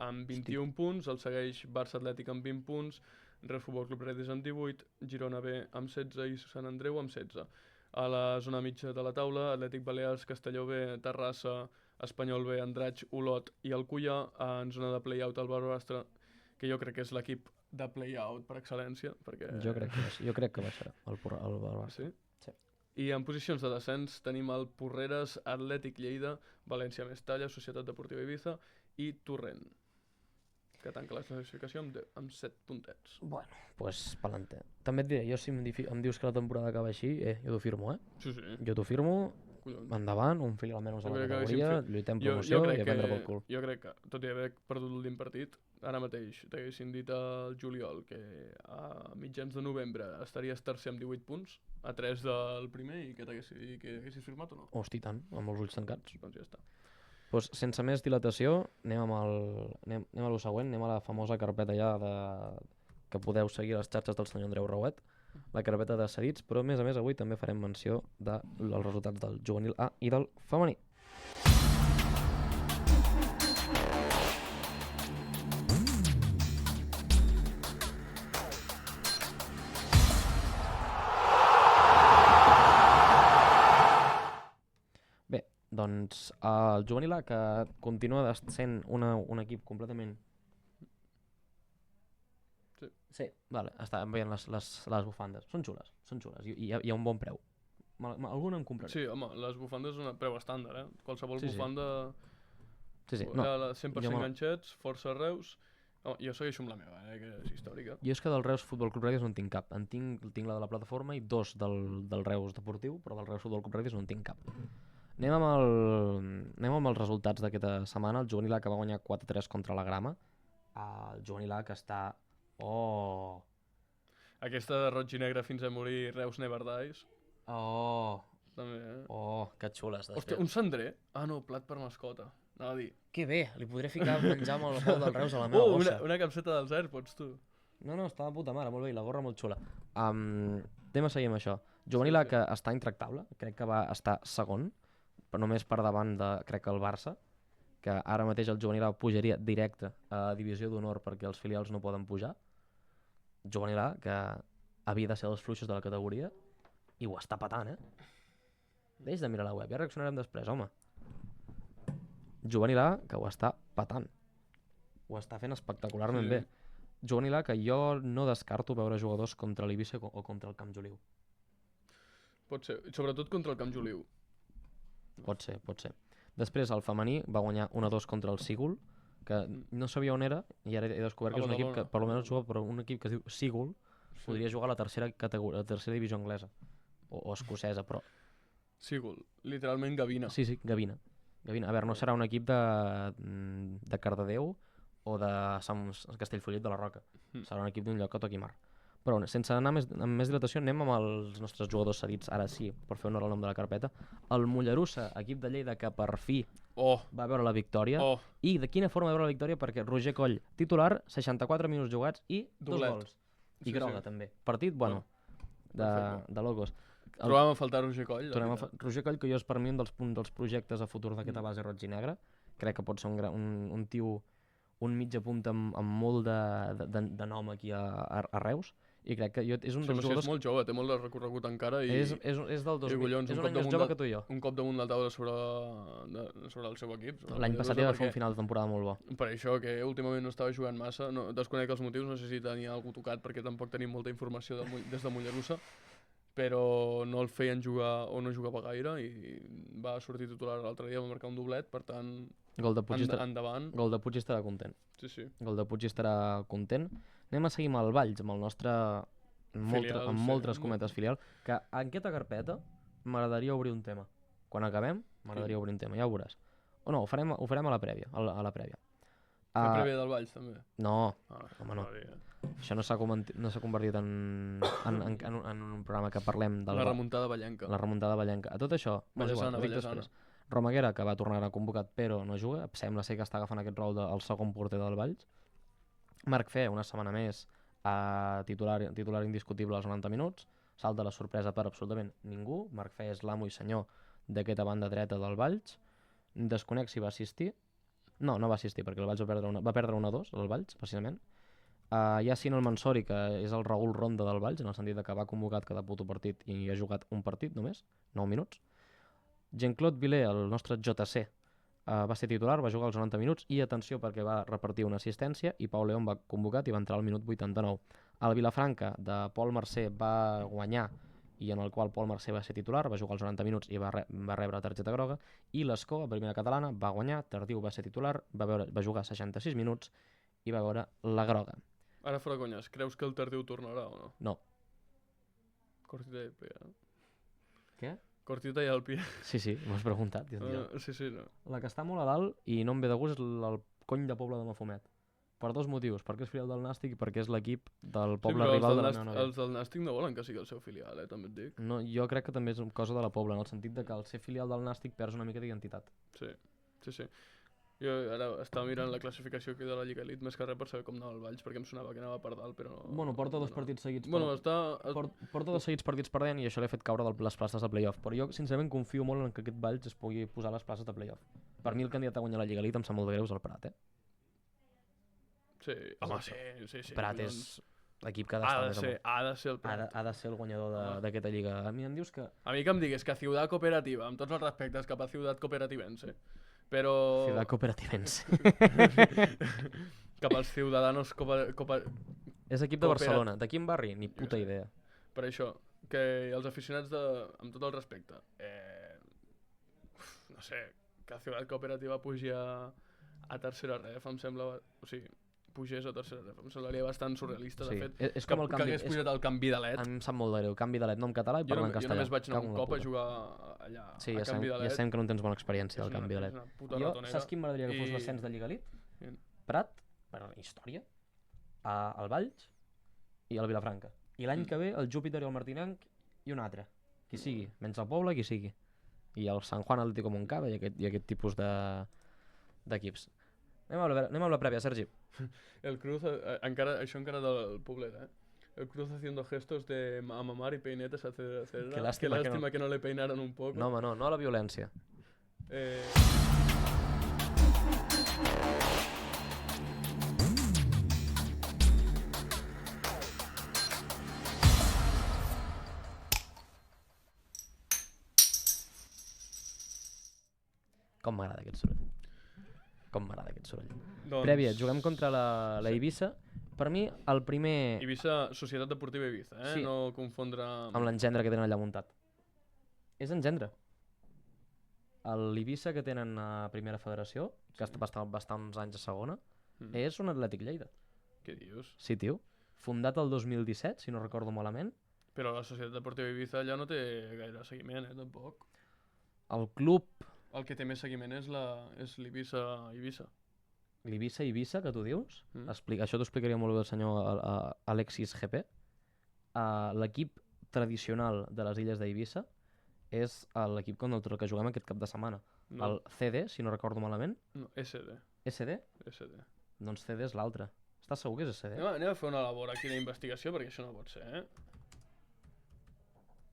amb 21 punts, el segueix Barça Atlètic amb 20 punts, Reus Futbol Club Redis amb 18, Girona B amb 16 i Sant Andreu amb 16. A la zona mitja de la taula, Atlètic Balears, Castelló B, Terrassa, Espanyol B, Andratx, Olot i Alcoià. En zona de play-out el Barbastre, que jo crec que és l'equip de play-out per excel·lència. Perquè... Jo crec que baixarà el Barbastre. Sí? I en posicions de descens tenim el Porreres, Atlètic Lleida, València Mestalla, Societat Deportiva Ibiza i Torrent, que tanca la classificació amb 7 puntets. Bueno, doncs pa'lante. També et diré, jo si em dius que la temporada acaba així, jo t'ho firmo, Sí. Jo t'ho firmo, endavant, un fil almenys a la categoria, lluitem promoció i a prendre pel cul. Jo crec que, tot i haver perdut l'últim partit, ara mateix t'haguessin dit al juliol que a mitjans de novembre estaries tercer amb 18 punts, a 3 del primer, i que haguessis firmat o no? Hosti, tant, amb els ulls tancats. Doncs ja està. Doncs sense més dilatació, anem a lo següent, anem a la famosa carpeta ja que podeu seguir a les xarxes del senyor Andreu Rauet, la carpeta de cedits, però a més avui també farem menció dels resultats del juvenil A i del femení. Bé, doncs el juvenil A, que continua sent un equip completament... Sí, vale, estàvem veient les bufandes. Són xules. I hi ha un bon preu. Alguna en compraré. Sí, home, les bufandes és un preu estàndard, Qualsevol bufanda... Sí. No, 100% ganxets, força Reus... Jo segueixo amb la meva, que és històrica. Jo és que del Reus Futbol Club Redis no en tinc cap. Tinc la de la plataforma i 2 del Reus Deportiu, però del Reus Futbol Club Redis no en tinc cap. Anem amb els resultats d'aquesta setmana. El juvenil A que va guanyar 4-3 contra la Grama. El juvenil A que està... Oh! Aquesta de roig i negre fins a morir, Reus Never Dies. Oh! També, Oh, que xules. Hòstia, un cendrer? Ah, no, plat per mascota. Anava a dir. Que bé, li podré ficar menjar amb el bol del Reus a la meva bossa. Una capseta dels AirPods, tu. No, està de puta mare, molt bé, la gorra molt xula. Anem a seguir amb això. Juvenil A que està intractable, crec que va estar segon, però només per davant de, crec que el Barça, que ara mateix el juvenil A pujaria directe a Divisió d'Honor perquè els filials no poden pujar. Juvenil A, que havia de ser els fluixos de la categoria, i ho està patant, Deix de mirar la web, ja reaccionarem després, home. Juvenil A, que ho està patant. Ho està fent espectacularment bé. Juvenil A, que jo no descarto veure jugadors contra l'Eivissa o contra el Camp Joliu. Pot ser, sobretot contra el Camp Joliu. Pot ser. Després el femení va guanyar 1-2 contra el Sigul, que no sabia on era, i ara he descobert que és un equip que, per almenys juga per un equip que es diu Sigul, podria jugar a la tercera categoria, la tercera divisió anglesa, o escocesa, però... Sigul, literalment Gavina. Sí, Gavina. A veure, no serà un equip de Cardedeu o de Castellfollit de la Roca. Serà un equip d'un lloc que toqui mar. Però sense anar amb més dilatació, anem amb els nostres jugadors cedits, ara sí, per fer honor al nom de la carpeta. El Mollerussa, equip de Lleida, que per fi va veure la victòria. I de quina forma va veure la victòria? Perquè Roger Coll, titular, 64 minuts jugats i 2 gols. I groga, també. Partit, bueno, de locos. Trobàvem a faltar Roger Coll. Roger Coll, que jo és per mi un dels projectes a futur d'aquesta base roig i negra. Crec que pot ser un tio, un mitja punta amb molt de nom aquí a Reus. I crec que és un dels jugadors... És molt jove, té molt de recorregut encara. És del 2000, és un any més jove que tu i jo. Un cop damunt la taula sobre el seu equip. L'any passat ja va fer un final de temporada molt bo. Per això que últimament no estava jugant massa, desconec els motius, no sé si tenia algú tocat perquè tampoc tenim molta informació des de Mollerussa, però no el feien jugar o no jugava gaire i va sortir titular l'altre dia, va marcar un doblet, per tant, endavant. Gol de Puig estarà content. Sí. Gol de Puig estarà content. Anem a seguir amb el Valls, amb el nostre, amb moltes cometes filial, que en aquesta carpeta m'agradaria obrir un tema. Quan acabem, m'agradaria obrir un tema, ja ho veuràs. O no, ho farem a la prèvia. La prèvia del Valls, també? No, home no. Això no s'ha convertit en un programa que parlem del... La remuntada ballenca. La remuntada ballenca. A tot això, Vallesana. Romaguera, que va tornar a convocat però no juga, sembla ser que està agafant aquest rol del segon porter del Valls. Marc Fe, una setmana més, titular indiscutible als 90 minuts, salta la sorpresa per absolutament ningú. Marc Fe és l'amo i senyor d'aquesta banda dreta del Valls. Desconec si va assistir. No va assistir perquè el Valls va perdre 1-2, el Valls, precisament. Yacine El Mansori, que és el Raül Ronda del Valls, en el sentit que va convocat cada puto partit i ha jugat un partit només, 9 minuts. Jean-Claude Vilé, el nostre JC, va ser titular, va jugar els 90 minuts i atenció perquè va repartir una assistència i Pau León va convocat i va entrar al minut 89. El Vilafranca de Pol Mercè va guanyar i en el qual Pol Mercè va ser titular, va jugar els 90 minuts i va rebre targeta groga, i l'Escó, a primera catalana, va guanyar, Tardiu va ser titular, va jugar 66 minuts i va veure la groga. Ara fora conyes, creus que el Tardiu tornarà o no? No. Cortita i el pie, no? Què? Cortita i el pie. Sí, m'ho has preguntat. Sí, no. La que està molt a dalt i no em ve de gust és el cony de Pobla de Mafumet. Per 2 motius, perquè és filial del Nàstic i perquè és l'equip del poble rival de la meva nòvia. Els del Nàstic no volen que sigui el seu filial, també et dic. No, jo crec que també és una cosa de la Pobla, en el sentit de que al ser filial del Nàstic perds una mica d'identitat. Sí. Jo ara estava mirant la classificació aquí de la Lliga Elite més que res per saber com anava el Valls, perquè em sonava que anava per dalt, però no... Bueno, porta 2 partits seguits. Porta 2 seguits partits perdent i això l'ha fet caure de les places de playoff. Però jo, sincerament, confio molt en que aquest Valls es pugui posar a les places de playoff. Per mi el candidat a guanyar la Lliga Elite em sap molt de greu és el Prat, Sí, home, sí. Prat és l'equip que ha d'estar més amunt. Ha de ser el Prat. Ha de ser el guanyador d'aquesta lliga. A mi em dius que... A mi que em digues que Ciudad Cooperativa, amb tots els respectes cap a Ciudad Cooperativense, però... Ciudad Cooperativense. Cap als Ciudadanos És equip de Barcelona. De quin barri? Ni puta idea. Per això, que els aficionats amb tot el respecte, no sé, que Ciudad Cooperativa pugi a tercera ref, em sembla... O sigui, pugés a tercera ref. Em semblaria bastant surrealista, de fet. És com el canvi... Que hagués pujat el canvi de LED. Em sap molt de greu. Canvi de LED, no en català i parlant en castellà. Jo només vaig anar un cop a jugar allà, sí, a canvi de LED. Ja sabem que no tens bona experiència del canvi de LED. Jo, saps quin m'agradaria que fos l'ascens de Lliga Elite? Prat, per història, el Valls i el Vilafranca. I l'any que ve el Júpiter i el Martinenc i un altre. Qui sigui, menys el Poble, qui sigui. I el San Juan Atlético Moncada i aquest tipus d'equips. Anem a la prèvia, Sergi. El Cruz, això encara del Poblet, El Cruz haciendo gestos de mamar y peinetes, etcétera. Qué lástima que no le peinaron un poco. No, home, no a la violència. Com m'agrada aquest soroll. Doncs... Prèvia, juguem contra la Eivissa. Per mi, el primer... Eivissa, Societat Deportiva Eivissa, Sí. No confondre... Amb l'engendre que tenen allà muntat. És engendre. L'Eivissa que tenen a Primera Federació que va estar uns anys a segona, Mm. és un Atlètic Lleida. Què dius? Sí, tio. Fundat el 2017, si no recordo malament. Però la Societat Deportiva Ibiza ja no té gaire seguiment, tampoc. El club El que té més seguiment és l'Ibiza. l'Ibiza, que tu dius, Mm. això t'ho explicaria molt bé el senyor Alexis GP. L'equip tradicional de les illes d'Eivissa és l'equip contra el que juguem aquest cap de setmana. No, El CD, si no recordo malament. no, SD. SD? SD. Doncs CD és l'altre. Estàs segur que és CD? Anem a fer una labor aquí d'investigació perquè això no pot ser, eh?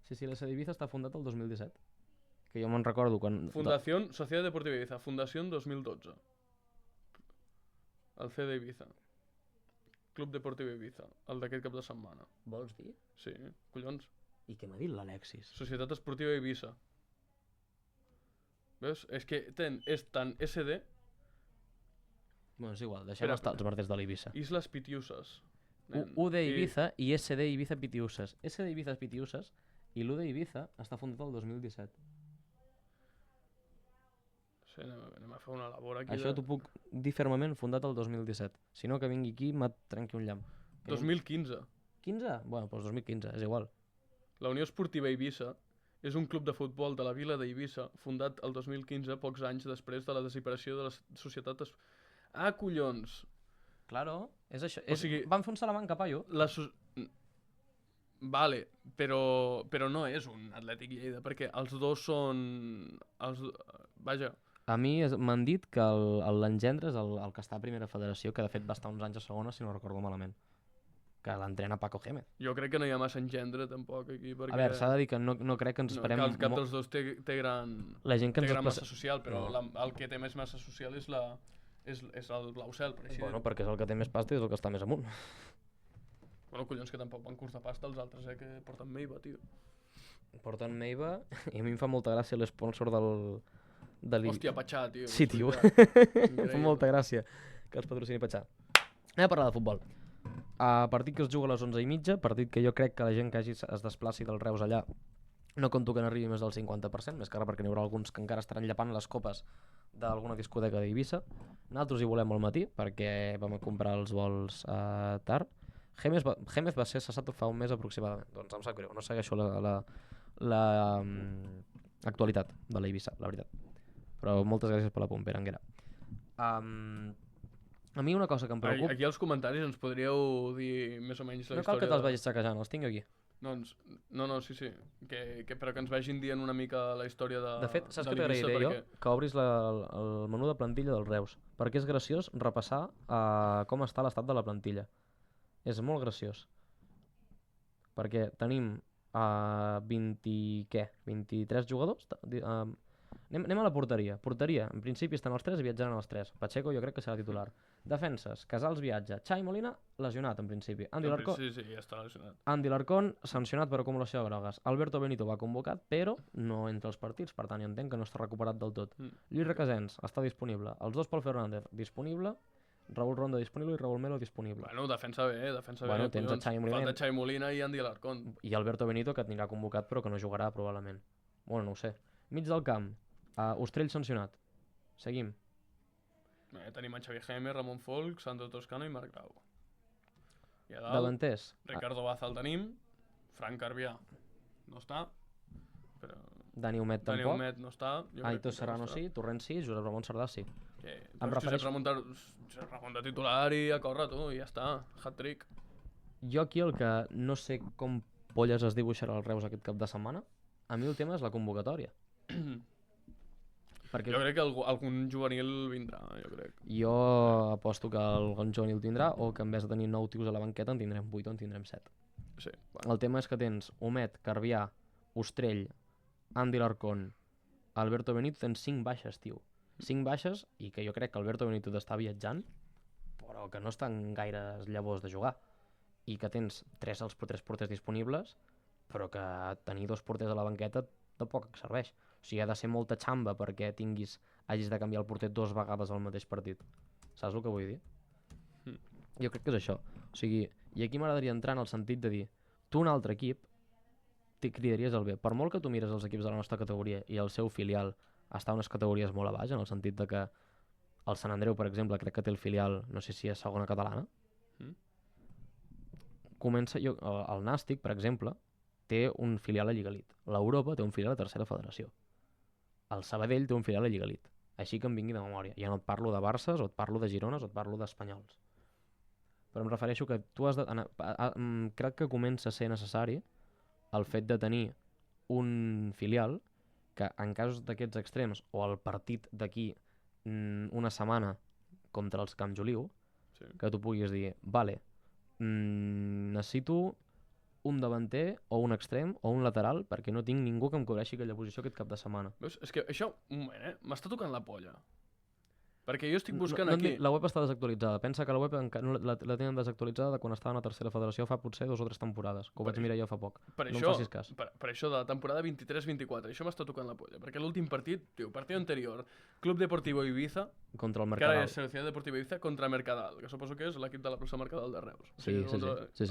Sí, l'SD Ibiza està fundat el 2017. Que jo me'n recordo quan... Fundación Sociedad Deportiva Ibiza, Fundación 2012. El CD Ibiza. Club Deportiu Ibiza, el d'aquest cap de setmana. Vols dir? Sí, collons. I què m'ha dit l'Alexis? Societat Esportiva Ibiza. Veus? És que és tant SD, Bueno, és igual, deixem Espera, estar els merdes de l'Ibiza. Islas Pitiusas. nen. UD Ibiza i SD Ibiza Pitiuses. SD Ibiza Pitiuses i l'UD Ibiza està fundat el 2017. Sí, anem a fer una labor aquí. Això t'ho puc dir fermament, fundat el 2017. Si no, que vingui aquí i me't trenqui un llamp. 2015. 15? Bueno, doncs 2015, és igual. La Unió Esportiva Eivissa és un club de futbol de la vila d'Eivissa fundat el 2015, pocs anys després de la desaparició de la societat... Ah, collons! Claro, és això. O sigui- Van fer un Salamanca, paio. Vale, però no és un Atlètic Lleida, perquè els dos són... Vaja, A mi m'han dit que l'Engendre és el que està a primera federació, que de fet va estar uns anys a segona, si no recordo malament. Que l'entrena Paco Gémez. jo crec que no hi ha massa engendre tampoc aquí, perquè... A veure, s'ha de dir que no crec que ens esperem... Cap dels dos té gran... La gent que té ens gran desplaça... massa social, però No. el que té més massa social és el blau cel, per així Bueno, dir-ho. perquè és el que té més pasta i és el que està més amunt. Bueno, collons, que tampoc van curs de pasta els altres, que porten Meiva, tio. Porten Meiva i a mi em fa molta gràcia l'esponsor de Hòstia, Patxà, tio. Sí, tio. Increïble. Em fa molta gràcia que els patrocini Patxà. Anem a parlar de futbol. Partit que es juga a les 11:30, partit que jo crec que la gent que es desplaci del Reus allà no conto que n'arribi més del 50%, més que ara perquè n'hi haurà alguns que encara estaran llapant les copes d'alguna discoteca d'Eivissa. Nosaltres hi volem al matí perquè vam comprar els vols tard. Gémez va ser cessat fa un mes aproximadament, doncs em sap greu, no segueixo l'actualitat de l'Eivissa, la veritat. Però moltes gràcies per la pom, Pere Anguera. A mi una cosa que em preocupa... Aquí als comentaris ens podríeu dir més o menys la No cal història... que te'ls vagis saquejant, els tinc aquí. Doncs, no, sí. Però que ens vagin dient una mica la història De fet, saps què l'Eivissa, t'agrairé jo? perquè- Que obris el menú de plantilla del Reus, perquè és graciós repassar com està l'estat de la plantilla. És molt graciós. Perquè tenim 23 jugadors? Anem a la porteria. Porteria, en principi estan els 3 i viatjaran els 3. Pacheco jo crec que serà titular. Defenses, Casals viatja. Xavi Molina, lesionat en principi. Andy Larcón, Sí, ja està lesionat. Andy Larcón, sancionat per acumulació de grogues. Alberto Benito va convocat, però no entre els partits, per tant jo entenc que no està recuperat del tot. Lluís Requesens està disponible. Els dos Pol Fernández disponible. Raúl Ronda disponible i Raúl Melo disponible. Bueno, defensa bé. Bueno, tens collons. Xavi Molina. Falta Xavi Molina i Andy Alarcón. I Alberto Benito, que et anirà convocat però que no jugarà probablement. Bueno, no ho sé. Mig del camp, Ostrell sancionat. Seguim. Tenim en Xavi Gémez, Ramon Folk, Sandro Toscano i Marc Grau. I a dalt, Davanters, Ricardo Baza el tenim, Frank Carbià no està, però Dani Humet Dani tampoc. Humet no està. jo crec Aitor que Serrano no està. sí, Torrent sí, Josep Ramon Sardà sí. Que, Em doncs refereixo- Josep Ramon de titular i a córrer, tu, i ja està. Hat-trick. Jo aquí el que no sé com polles es dibuixarà el Reus aquest cap de setmana, a mi el tema és la convocatòria. Perquè Jo crec que algun juvenil vindrà, jo crec. jo aposto que algun juvenil tindrà o que en vez de tenir 9 tios a la banqueta en tindrem 8 o en tindrem 7. Sí, bueno. El tema és que tens Humet, Carbià, Ostrell, Andy Larcón, Alberto Benito, tens 5 baixes, tio. 5 baixes i que jo crec que Alberto Benito està viatjant, però que no estan gaires llavors de jugar. I que tens 3 porters disponibles, però que tenir 2 porters a la banqueta tampoc et serveix. O sigui, ha de ser molta xamba perquè hagis de canviar el porter 2 vegades al mateix partit. Saps el que vull dir? Jo crec que és això. O sigui, i aquí m'agradaria entrar en el sentit de dir, tu un altre equip t'hi cridaries el bé. Per molt que tu mires els equips de la nostra categoria i el seu filial està a unes categories molt a baix, en el sentit de que El Sant Andreu, per exemple, crec que té el filial, no sé si és segona catalana. El Nàstic, per exemple, té un filial a Lliga Elite. L'Europa té un filial a tercera federació. El Sabadell té un filial a Lliga Elite. Així que em vingui de memòria. Ja no et parlo de Barces, o et parlo de Girones, o et parlo d'Espanyols. Però em refereixo que tu has de... crec que comença a ser necessari el fet de tenir un filial que en casos d'aquests extrems o el partit d'aquí una setmana contra els Camp Joliu, que tu puguis dir, vale, necessito un davanter o un extrem o un lateral perquè no tinc ningú que em cobreixi aquella posició aquest cap de setmana. Veus? És que això, un moment, m'està tocant la polla. Perquè jo estic buscant aquí... La web està desactualitzada. Pensa que la web la tenen desactualitzada de quan estaven a tercera federació fa potser 2 o 3 temporades, que ho vaig mirar jo fa poc. Per no això, em facis cas. Per això de la temporada 23-24, això m'està tocant la polla, perquè l'últim partit, partit anterior, Club Deportivo Ibiza, contra el que Mercadal. ara és Selección Deportiva Ibiza, contra Mercadal, que suposo que és l'equip de la Plusa Mercadal de Reus. Sí.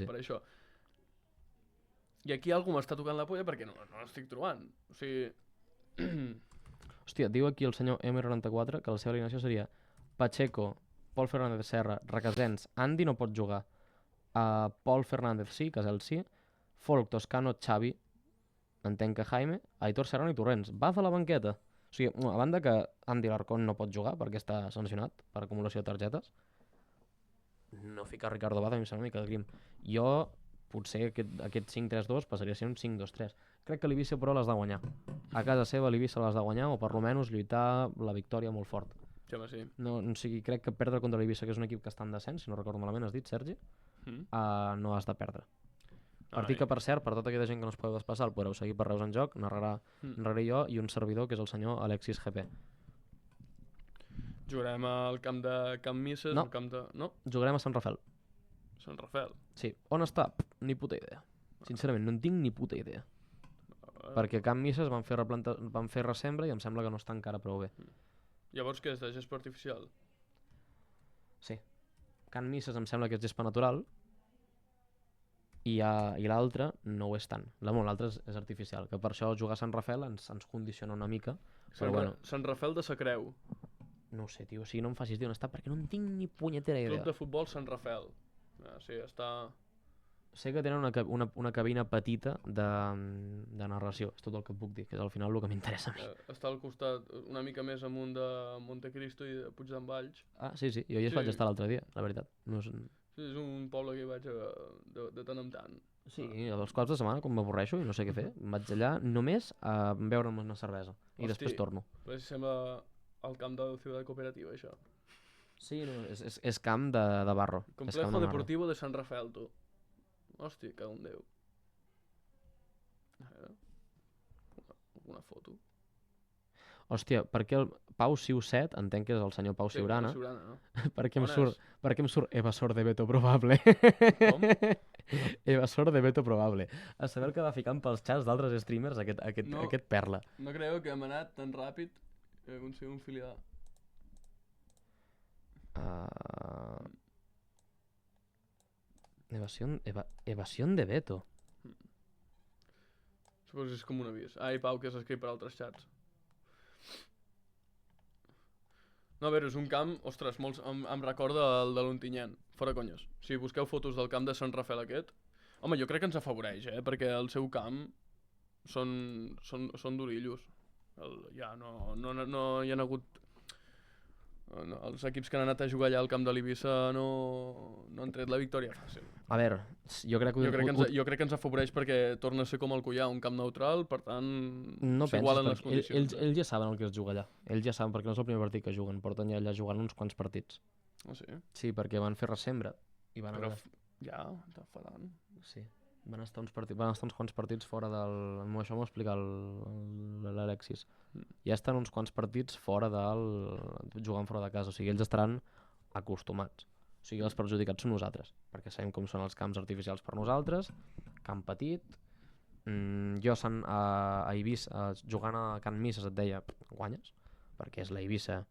Per això. I aquí algú m'està tocant la polla perquè no l'estic trobant. O sigui... Hòstia, diu aquí el senyor M94 que la seva alineació seria Pacheco, Pol Fernández Serra, Requesens, Andy no pot jugar, Pol Fernández sí, Casel sí, Folk, Toscano, Xavi, entenc que Jaime, Aitor Serrano i Torrents. Baz a la banqueta. O sigui, a banda que Andy Larcón no pot jugar perquè està sancionat per acumulació de targetes, no ficar Ricardo Baz a mi em sembla una mica de grim. Jo, potser aquest 5-3-2 passaria a ser un 5-2-3. Crec que l'Eivissa però l'has de guanyar. A casa seva l'Eivissa l'has de guanyar o per almenys lluitar la victòria molt fort. Sí. No, o sigui, crec que perdre contra l'Eivissa, que és un equip que està en descens, si no recordo malament, has dit, Sergi, no has de perdre. Partit que, per cert, per tota aquella gent que no es podeu desplaçar, el podreu seguir per Reus en Joc, narraré jo i un servidor, que és el senyor Alexis GP. Jugarem al camp de Camp Misses? No. Al camp de... No? Jugarem a Sant Rafel. Sant Rafel? Sí. On està? Ni puta idea. Sincerament, no en tinc ni puta idea. Perquè Camp Misses van fer ressembra i em sembla que no està encara prou bé. Llavors què és, de gespa artificial? Sí. Can Misses em sembla que és gespa natural i l'altre no ho és tant. L'altre és artificial, que per això jugar a Sant Rafel ens condiciona una mica. Sant Rafel de sa Creu. No ho sé, tio, o sigui, no em facis dir on està perquè no en tinc ni punyetera idea. Club de futbol Sant Rafel. Sí, està... Sé que tenen una cabina petita de narració, és tot el que puc dir, que és al final el que m'interessa a mi. Està al costat, una mica més amunt de Montecristo i de Puig d'en Valls. Sí, jo hi vaig estar l'altre dia, la veritat. Sí, és un poble que hi vaig de tant en tant. Sí, els cops de setmana, quan m'avorreixo i no sé què fer, vaig allà només a beure'm una cervesa i després torno. Però si sembla el camp de Ciutat Cooperativa, això. Sí, és camp de barro. Complejo Deportivo de Sant Rafel, tu. Hòstia, que un Déu. Una foto. Hòstia, per què el Pau Siu7, entenc que és el senyor Pau Siurana, Pau Siurana, no? per què em surt evasor de veto probable? Com? Evasor de veto probable. A saber el que va ficant pels xats d'altres streamers aquest perla. No creu que hem anat tan ràpid que he aconseguit un filial. Evasión de veto. Suposo que és com un avís. I Pau, que s'ha escrit per altres xats. No, a veure, és un camp, ostres, molts, em recorda el de l'Ontinyent, fora conyes. Si busqueu fotos del camp de Sant Rafel aquest, home, jo crec que ens afavoreix, perquè el seu camp són durillos. Ja no hi ha hagut... No, els equips que han anat a jugar allà al camp de l'Eivissa no han tret la victòria fàcil. A veure, jo crec que ens afavoreix perquè torna a ser com el Cuià, un camp neutral, per tant no s'igualen les condicions. Ells ja saben el que es juga allà. Ells ja saben perquè no és el primer partit que juguen, porten ja allà jugant uns quants partits. Ah, sí? Sí, perquè van fer ressembra i van Però ja, està falant. Sí, van estar uns quants partits fora del... Això m'ho explica l'Alexis. Ja estan uns quants partits fora jugant fora de casa, o sigui, ells estaran acostumats. O sigui, els perjudicats són nosaltres, perquè sabem com són els camps artificials per nosaltres, camp petit. Jo a Eivissa, jugant a Can Misses, et deia, guanyes, perquè és la Eivissa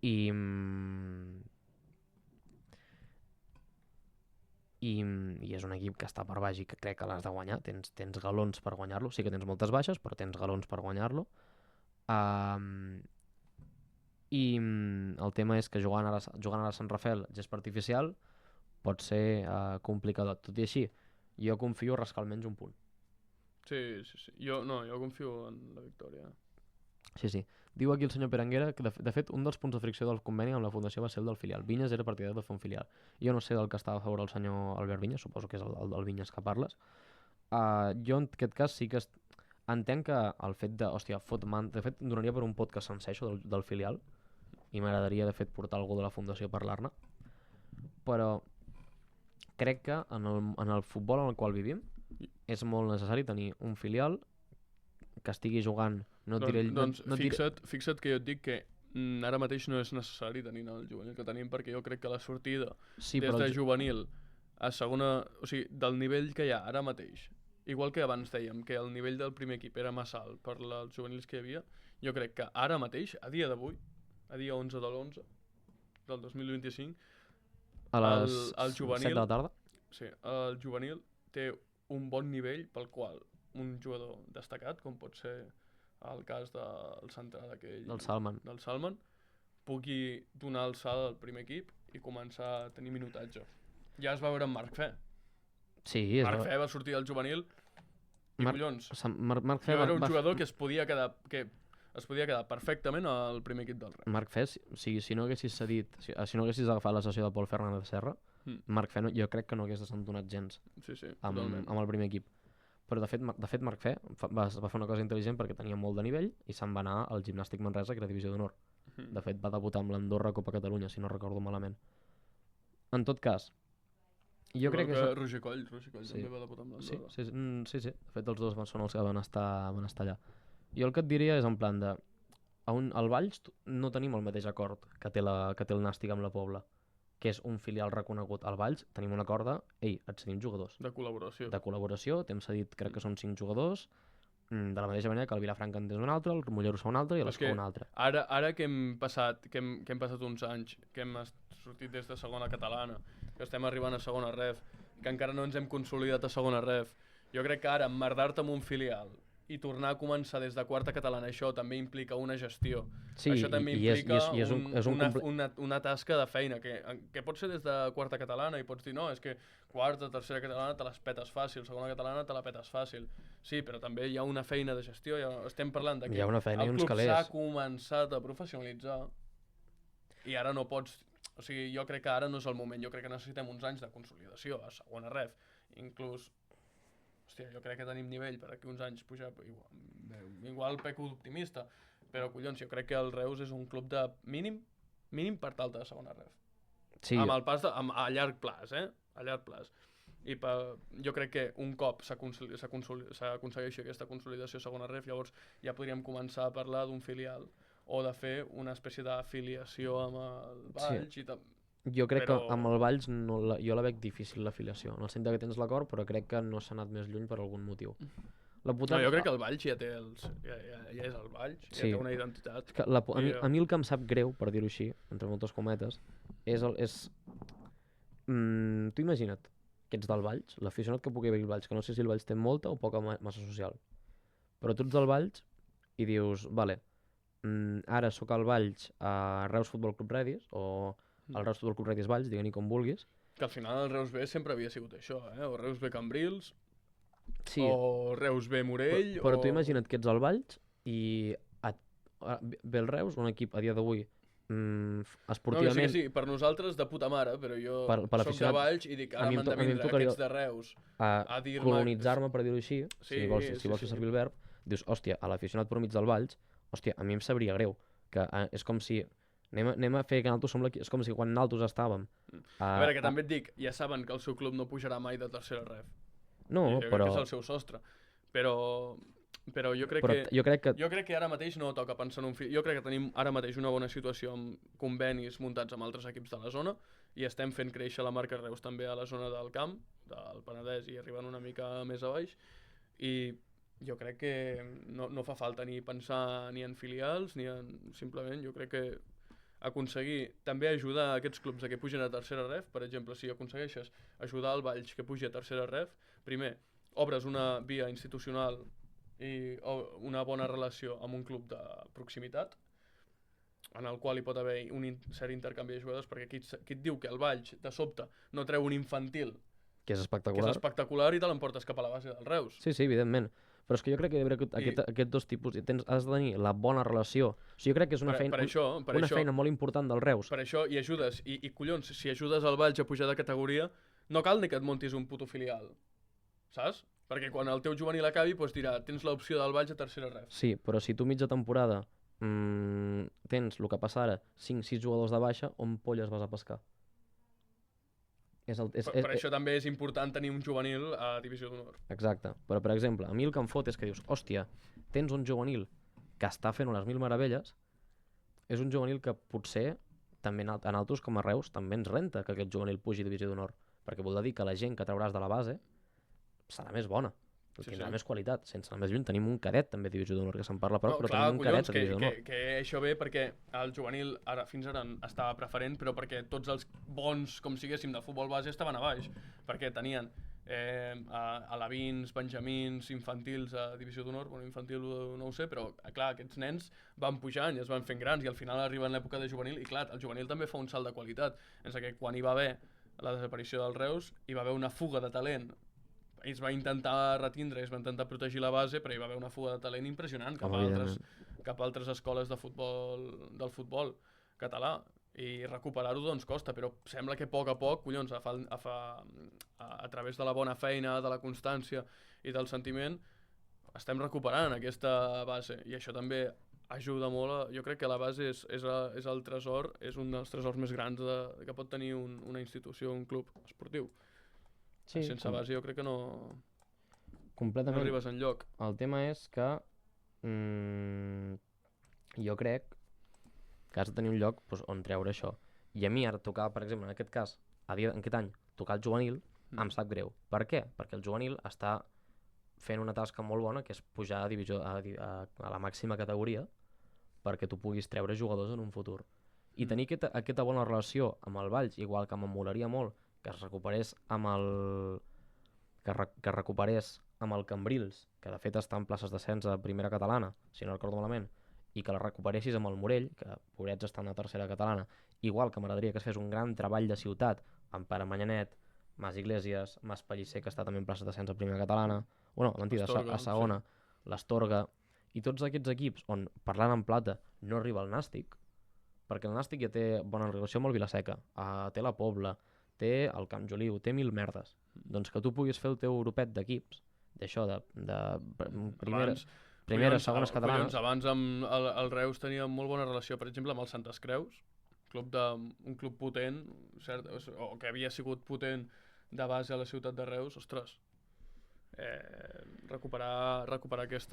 i és un equip que està per baix i que crec que l'has de guanyar. Tens galons per guanyar-lo, sí que tens moltes baixes, però tens galons per guanyar-lo. I el tema és que jugant ara a Sant Rafel, gespa artificial, pot ser complicadot. Tot i així, jo confio a rascar almenys un punt. Sí. Jo confio en la victòria. Sí. Diu aquí el senyor Peranguera que, de fet, un dels punts de fricció del conveni amb la fundació va ser el del filial. Vinyes era partidari de fer un filial. Jo no sé del que estava a favor el senyor Albert Vinyes, suposo que és el del Vinyes que parles. Jo, en aquest cas, sí que entenc que el fet de... Hòstia, de fet, donaria per un podcast sencer, això del filial, i m'agradaria, de fet, portar algú de la fundació a parlar-ne. Però crec que en el futbol en el qual vivim és molt necessari tenir un filial que estigui jugant... Fixa't que jo et dic que ara mateix no és necessari tenir el juvenil que tenim, perquè jo crec que la sortida des de juvenil a segona... O sigui, del nivell que hi ha ara mateix, igual que abans dèiem que el nivell del primer equip era massa alt per als juvenils que hi havia, jo crec que ara mateix, a dia d'avui, a dia 11 de l'11 del 2025, a les el juvenil, 7 de la tarda? Sí, el juvenil té un bon nivell pel qual un jugador destacat, com pot ser el cas del central aquell... Del Salman. Del Salman, pugui donar el salt al primer equip i començar a tenir minutatge. Ja es va veure amb Marc Fe. Sí, Marc Fe va sortir del juvenil i collons. Marc Fe era un jugador que es podia quedar perfectament al primer equip del Reus. Marc Fe, si no haguessis cedit, si no haguessis agafat la sessió de Pol Fernández Serra, Marc Fe jo crec que no hagués desentonat gens amb el primer equip. Però de fet Marc Fe va fer una cosa intel·ligent perquè tenia molt de nivell i se'n va anar al Gimnàstic Manresa, que era divisió d'honor. De fet va debutar amb l'Andorra Copa Catalunya, si no recordo malament. En tot cas, jo crec que... Roger Coll també va debutar amb l'Andorra. Sí. De fet els dos són els que van estar allà. Jo el que et diria és en plan de... Al Valls no tenim el mateix acord que té el Nàstic amb la Pobla, que és un filial reconegut. Al Valls tenim un acord et cedim jugadors. De col·laboració. De col·laboració, t'hem cedit, crec que són 5 jugadors, de la mateixa manera que el Vilafranca en té un altre, el Molleros fa un altre i l'Escó un altre. Ara que hem passat uns anys, que hem sortit des de segona catalana, que estem arribant a segona ref, que encara no ens hem consolidat a segona ref, jo crec que ara emmerdar-te amb un filial i tornar a començar des de quarta catalana, això també implica una gestió. Sí, això també implica una tasca de feina, que pot ser des de quarta catalana i pots dir, no, és que quarta, tercera catalana te les petes fàcil, segona catalana te la petes fàcil. Sí, però també hi ha una feina de gestió, estem parlant de que el club s'ha començat a professionalitzar i ara no pots... O sigui, jo crec que ara no és el moment, jo crec que necessitem uns anys de consolidació a segona ref, inclús... Hòstia, jo crec que tenim nivell per aquí uns anys pujar, igual peco d'optimista, però collons, jo crec que el Reus és un club de mínim part alta de segona ref. Sí. Amb el pas a llarg plaç, a llarg plaç. I jo crec que un cop s'aconsegueixi aquesta consolidació a segona ref, llavors ja podríem començar a parlar d'un filial o de fer una espècie d'afiliació amb el Valls i també. Jo crec que amb el Valls jo la veig difícil l'afiliació, en el sentit que tens l'acord, però crec que no s'ha anat més lluny per algun motiu. Jo crec que el Valls ja és el Valls, ja té una identitat. A mi el que em sap greu, per dir-ho així, entre moltes cometes, és... Tu imagina't que ets del Valls, l'aficionat que pugui haver-hi al Valls, que no sé si el Valls té molta o poca massa social, però tu ets del Valls i dius, vale, ara sóc al Valls a Reus Futbol Club Redis, o el Reus Futbol Club Redis Valls, digue-n'hi com vulguis. Que al final el Reus B sempre havia sigut això, o Reus B Cambrils, o Reus B Morell... Però tu imagina't que ets al Valls i ve el Reus, un equip a dia d'avui esportivament... No, sí, per nosaltres de puta mare, però jo soc de Valls i dic, ara m'han de vindre aquests de Reus a dir-me... Colonitzar-me, per dir-ho així, si vols fer servir el verb, dius, hòstia, a l'aficionat per mig del Valls, hòstia, a mi em sabria greu, que és com si... Anem a fer que nosaltres som l'equip... És com si quan nosaltres estàvem... A veure, que també et dic, ja saben que el seu club no pujarà mai de tercera ref. No, però... que és el seu sostre. Però jo crec que ara mateix no toca pensar en un jo crec que tenim ara mateix una bona situació amb convenis muntats amb altres equips de la zona i estem fent créixer la marca Reus també a la zona del camp, del Penedès i arribant una mica més a baix. I jo crec que no fa falta ni pensar ni en filials ni en... Simplement jo crec que aconseguir també ajudar aquests clubs a que pugin a tercera ref, per exemple, si aconsegueixes ajudar el Valls que pugi a tercera ref, primer, obres una via institucional i una bona relació amb un club de proximitat, en el qual hi pot haver un cert intercanvi de jugadors, perquè qui et diu que el Valls, de sobte, no treu un infantil, Que és que espectacular. és espectacular, i te l'emportes cap a la base del Reus. Sí, evidentment. Però és que jo crec que hi ha d'haver aquests dos tipus. Has de tenir la bona relació. O sigui, jo crec que és una feina molt important del Reus. Per això hi ajudes, i collons, si ajudes el Valls a pujar de categoria, no cal ni que et montis un puto filial, saps? Perquè quan el teu juvenil acabi, doncs dirà, tens l'opció del Valls a tercera ref. Sí, però si tu mitja temporada tens el que passa ara, 5-6 jugadors de baixa, on polles vas a pescar? Per això també és important tenir un juvenil a Divisió d'Honor. Exacte, però per exemple, a mi el que em fot és que dius, hòstia, tens un juvenil que està fent unes mil meravelles, és un juvenil que potser també en altres com a Reus també ens renta que aquest juvenil pugi a Divisió d'Honor, perquè vol dir que la gent que trauràs de la base serà més bona, tindrà més qualitat. Sense anar més lluny, tenim un cadet també a Divisió d'Honor, que se'n parla prou, però tenim un cadet a Divisió d'Honor. Que això ve perquè el juvenil fins ara estava preferent, però perquè tots els bons, com siguéssim, del futbol base estaven a baix, perquè tenien alevins, benjamins, infantils a Divisió d'Honor, bueno, infantil no ho sé, però clar, aquests nens van pujant i es van fent grans i al final arriben l'època de juvenil i clar, el juvenil també fa un salt de qualitat, és que quan hi va haver la desaparició del Reus hi va haver una fuga de talent, es va intentar retindre, es va intentar protegir la base, però hi va haver una fuga de talent impressionant cap a altres escoles de futbol, del futbol català, i recuperar-ho doncs costa, però sembla que a poc, collons, a través de la bona feina, de la constància i del sentiment, estem recuperant aquesta base, i això també ajuda molt. Jo crec que la base és el tresor, és un dels tresors més grans que pot tenir una institució, un club esportiu. Sí, sense base jo crec que no arribes enlloc. El tema és que jo crec que has de tenir un lloc on treure això. I a mi ara tocar, per exemple, en aquest cas, en aquest any, tocar el juvenil, em sap greu. Per què? Perquè el juvenil està fent una tasca molt bona, que és pujar a la màxima categoria perquè tu puguis treure jugadors en un futur. I tenir aquesta bona relació amb el Valls, igual que m'emolaria molt que es recuperés amb el Cambrils, que de fet està en places d'ascens a primera catalana, si no recordo malament, i que la recuperessis amb el Morell, que pobrets estan a tercera catalana, igual que m'agradaria que es fes un gran treball de ciutat amb Pere Manyanet, Mas Iglesias, Mas Pellicer, que està també en places d'ascens a primera catalana, mentida, a segona, l'Astorga, i tots aquests equips on, parlant en plata, no arriba el Nàstic, perquè el Nàstic ja té bona relació amb el Vilaseca, té la Pobla, té el Camp Joliu, té mil merdes. Doncs que tu puguis fer el teu grupet d'equips, d'això, de primeres, segones catalanes. Abans amb el Reus tenia molt bona relació, per exemple, amb el Santes Creus, un club potent, cert, o que havia sigut potent de base a la ciutat de Reus, ostres, recuperar aquest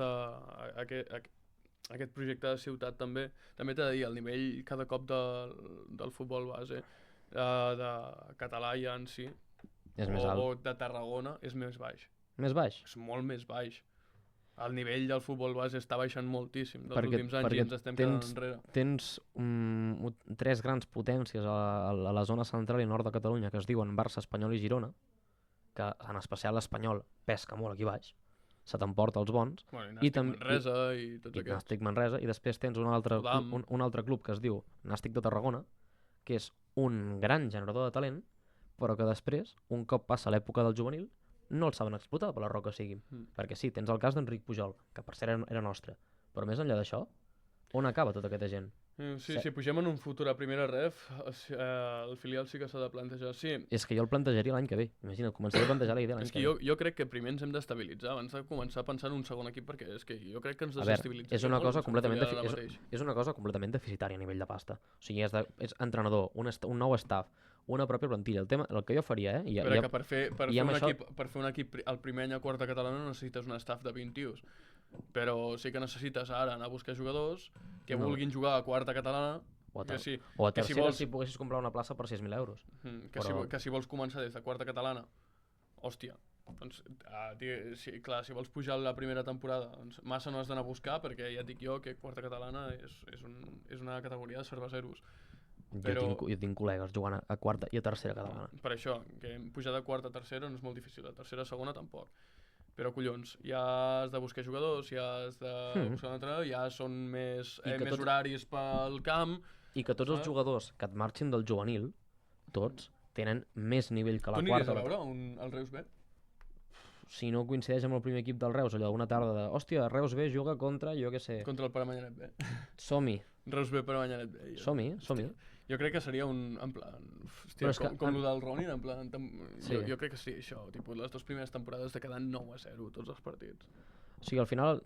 projecte de ciutat també t'he de dir, el nivell cada cop del futbol base de català ja en si o de Tarragona és més baix. Més baix? És molt més baix. El nivell del futbol base està baixant moltíssim dels últims anys i ens estem quedant enrere. Tens tres grans potències a la zona central i nord de Catalunya que es diuen Barça, Espanyol i Girona, que en especial l'Espanyol pesca molt aquí baix, se t'emporta els bons, i Manresa i tots aquests. Nàstic Manresa, i després tens un altre club que es diu Nàstic de Tarragona, que és un gran generador de talent, però que després, un cop passa l'època del juvenil, no el saben explotar per la raó que sigui. Perquè sí, tens el cas d'Enric Pujol, que per cert era nostre, però més enllà d'això, on acaba tota aquesta gent? Sí, si pugem en un futur a primera ref, el filial sí que s'ha de plantejar. Sí. És que jo el plantejaria l'any que ve. Imagina't, començaria a plantejar la idea l'any que ve. Jo crec que primer ens hem d'estabilitzar abans de començar a pensar en un segon equip, perquè és que jo crec que ens desestabilitza. És una cosa completament deficitària a nivell de pasta. O sigui, és entrenador, un nou staff, una pròpia plantilla. El que jo faria, Però que per fer un equip el primer any a quarta catalana no necessites un staff de 20 tios. Però sí que necessites ara anar a buscar jugadors que vulguin jugar a quarta catalana o a tercera si poguessis comprar una plaça per 6.000 euros. Que si vols començar des de quarta catalana, hòstia, doncs, si vols pujar la primera temporada, doncs, massa no has d'anar a buscar, perquè ja et dic jo que quarta catalana és una categoria de cerveseros. Jo tinc col·legues jugant a quarta i a tercera catalana. Per això, que pujar de quarta a tercera no és molt difícil, a tercera a segona tampoc. Però collons, ja has de buscar jugadors, ja has de buscar un entrenador, ja són més horaris pel camp. I que tots els jugadors que et marxin del juvenil, tots, tenen més nivell que la quarta. Tu quarta. aniries a veure el Reus B? Si no coincideix amb el primer equip del Reus, allò una tarda de, hòstia, Reus B juga contra, jo què sé... Contra el Pare Manyanet B. Som-hi. Reus B, Pare Manyanet B. Som-hi. Jo crec que seria en plan... Hòstia, com el del Ronin, en plan... Jo crec que sí, això, tipus, les 2 primeres temporades de quedar 9-0 tots els partits. O sigui, al final,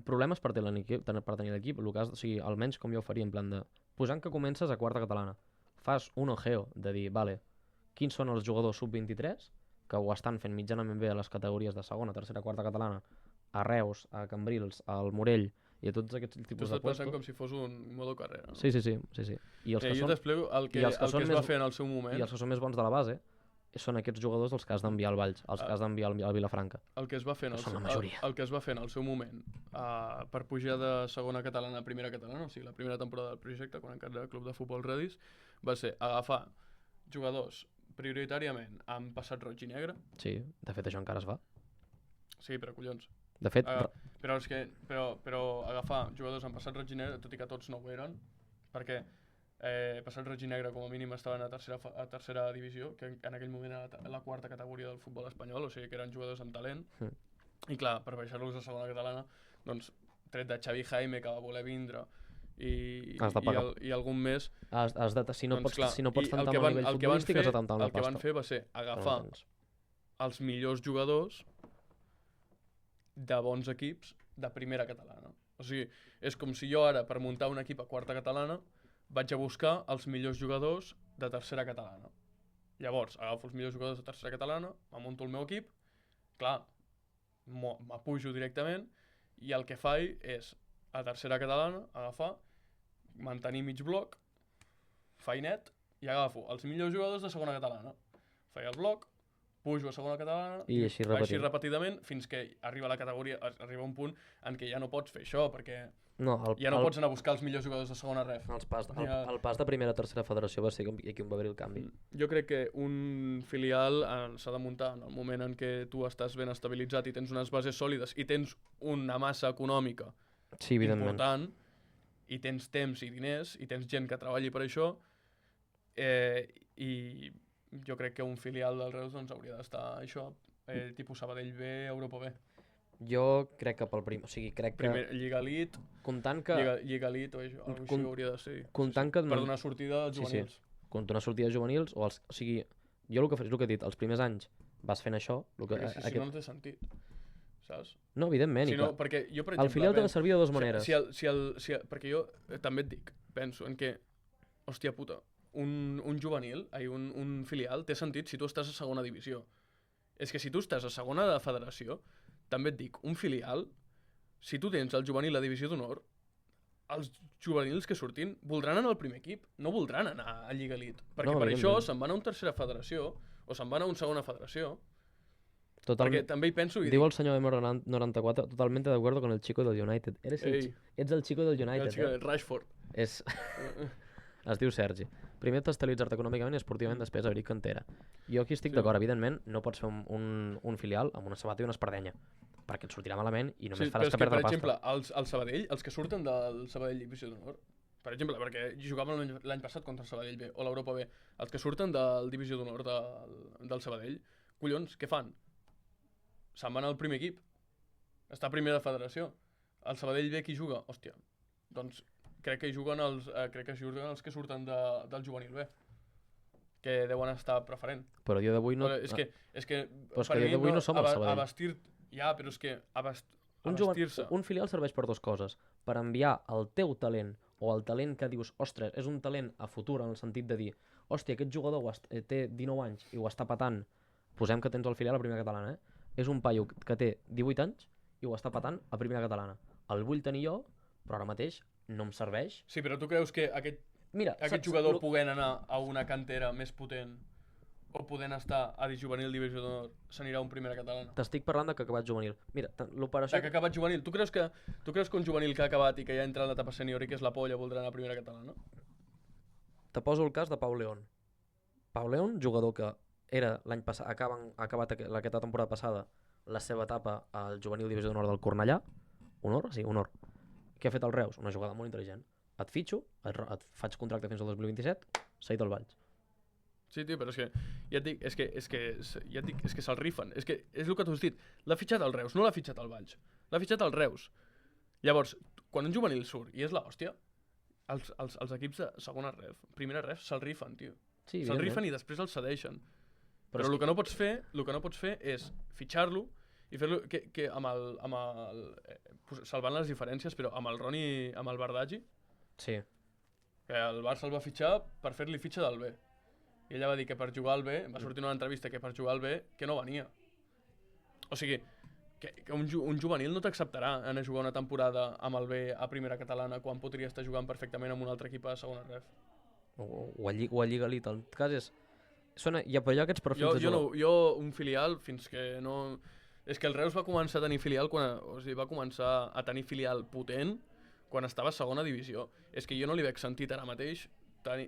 problemes per tenir l'equip, o sigui, almenys com jo ho faria, en plan de... Posant que comences a quarta catalana, fas un ojeo de dir, vale, quins són els jugadors sub-23 que ho estan fent mitjanament bé a les categories de segona, tercera, quarta catalana, a Reus, a Cambrils, al Morell i a tots aquests tipus de puestos. Tu estàs pensant com si fos un modo carrera, no? Sí. I els que jo t'explico el que es va fer en el seu moment. I els que són més bons de la base són aquests jugadors els que has d'enviar al Valls, els que has d'enviar al Vilafranca. El que es va fer en el seu moment per pujar de segona catalana a primera catalana, o sigui, la primera temporada del projecte, quan encara era Club de Futbol Redis, va ser agafar jugadors prioritàriament amb passat roig i negre. Sí, de fet això encara es fa. Sí, però collons. De fet... Però agafar jugadors amb passat roig i negre, tot i que tots no ho eren, perquè passat roig i negre com a mínim estaven a tercera divisió, que en aquell moment era la quarta categoria del futbol espanyol, o sigui que eren jugadors amb talent. I clar, per baixar-los a segona catalana, doncs, tret de Xavi Jaime, que va voler vindre, i algun més, si no pots tantar amb el nivell futbolístic, has de tantar amb la pasta. El que van fer va ser agafar els millors jugadors de bons equips de primera catalana. O sigui, és com si jo ara, per muntar un equip a quarta catalana, vaig a buscar els millors jugadors de tercera catalana. Llavors, agafo els millors jugadors de tercera catalana, me munto el meu equip, clar, m'apujo directament, i el que faig és, a tercera catalana, agafar, mantenir mig bloc, fainet, i agafo els millors jugadors de segona catalana. Faig el bloc, pujo a segona catalana, i així repetidament, fins que arriba la categoria, arriba un punt en què ja no pots fer això, perquè ja no pots anar a buscar els millors jugadors de segona ref. El pas de primera a tercera federació va ser aquí on va haver el canvi. Jo crec que un filial s'ha de muntar en el moment en què tu estàs ben estabilitzat i tens unes bases sòlides i tens una massa econòmica important, i tens temps i diners, i tens gent que treballi per això, i jo crec que un filial del Reus doncs, hauria d'estar això, tipus Sabadell B, Europa B. Jo crec que pel primer, o sigui, crec que... Lliga Elite, comptant que... Lliga Elite o això, així hauria de ser. Comptant que... Per donar sortida als juvenils. Per donar sortida als juvenils, o sigui, jo el que faig, el que he dit, els primers anys vas fent això... Si no té sentit, saps? No, evidentment. Si no, perquè jo, per exemple... El filial t'ha de servir de dues maneres. Perquè jo també et dic, penso en que, hòstia puta, un juvenil, un filial, té sentit si tu estàs a segona divisió. És que si tu estàs a segona de federació, també et dic, un filial, si tu tens el juvenil a divisió d'honor, els juvenils que surtin voldran anar al primer equip, no voldran anar a Lliga Elite. Perquè per això se'n van a una tercera federació o se'n van a una segona federació. Perquè també hi penso... Diu el senyor M94, totalmente de acuerdo con el chico del United. Ets el chico del United. El chico del Rashford. Es diu Sergi. Primer t'estabilitzar-te econòmicament i esportivament, després obrir cantera. Jo aquí estic d'acord, evidentment, no pots fer un filial amb una sabata i una espardenya, perquè et sortirà malament i només faràs que perdre pasta. Per exemple, el Sabadell, els que surten del Sabadell Divisió d'Honor, per exemple, perquè jugàvem l'any passat contra el Sabadell B o l'Europa B, els que surten del Divisió d'Honor del Sabadell, collons, què fan? Se'n van al primer equip. Està a primera federació. El Sabadell B qui juga? Hòstia, doncs crec que juguen els que surten del juvenil B, que deuen estar preferent. Però a dia d'avui no... És que però és que a dia d'avui no som el Sabadell. Ja, però és que vestir-se... Un filial serveix per dues coses. Per enviar el teu talent, o el talent que dius, ostres, és un talent a futur, en el sentit de dir, hòstia, aquest jugador té 19 anys i ho està patant, posem que tens el filial a primera catalana, és un paio que té 18 anys i ho està patant a primera catalana. El vull tenir jo, però ara mateix no em serveix. Sí, però tu creus que aquest jugador puguent anar a una cantera més potent o podent estar a juvenil divisió d'honor s'anirà a un primera catalana? T'estic parlant de que ha acabat juvenil. Mira, l'operació... Que ha acabat juvenil. Tu creus que un juvenil que ha acabat i que ja entra en l'etapa sènior i que és la polla voldrà anar a primera catalana? Te poso el cas de Pau León. Pau León, jugador que era l'any passat, ha acabat aquesta temporada passada la seva etapa al juvenil divisió d'honor del Cornellà, honor? Sí, honor. Què ha fet el Reus? Una jugada molt intel·ligent. Et fitxo, et faig contracte fins al 2027, seguit al Valls. Sí, tio, però és que, ja et dic, ja et dic, és que se'l rifen. És que és el que tu has dit. L'ha fitxat el Reus, no l'ha fitxat el Valls. L'ha fitxat el Reus. Llavors, quan un juvenil surt i és l'hòstia, els equips de segona ref, primera ref, se'l rifen, tio. Sí, Se'l rifen i després el cedeixen. Però és el que no pots fer és fitxar-lo i fer-lo que salvant les diferències, però amb el Roni, amb el Bardaggi, Sí. que el Barça el va fitxar per fer-li fitxa del B. I ella va dir que per jugar al B, va sortir en una entrevista que per jugar al B, que no venia. O sigui, que un juvenil no t'acceptarà anar a jugar una temporada amb el B a primera catalana quan podria estar jugant perfectament amb un altre equip a segona ref. O a Lliga Elite. El cas és... Però hi ha aquests perfils de jugador. Jo, un filial, fins que no... És que el Reus va començar a tenir filial va començar a tenir filial potent quan estava a segona divisió. És que jo no li veig sentit ara mateix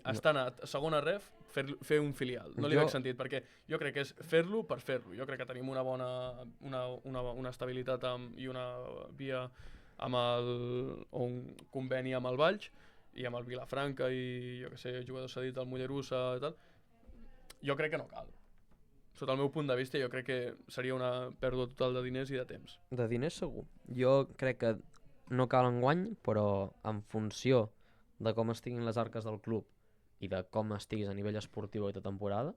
estant a segona ref fer un filial. No li veig sentit, perquè jo crec que és fer-lo per fer-lo. Jo crec que tenim una bona una estabilitat i una via o un conveni amb el Valls i amb el Vilafranca i jo que sé, jugador cedit al Mollerussa i tal. Jo crec que no cal. Sota el meu punt de vista, jo crec que seria una pèrdua total de diners i de temps. De diners segur. Jo crec que no cal enguany, però en funció de com estiguin les arques del club i de com estiguis a nivell esportiu aquesta temporada,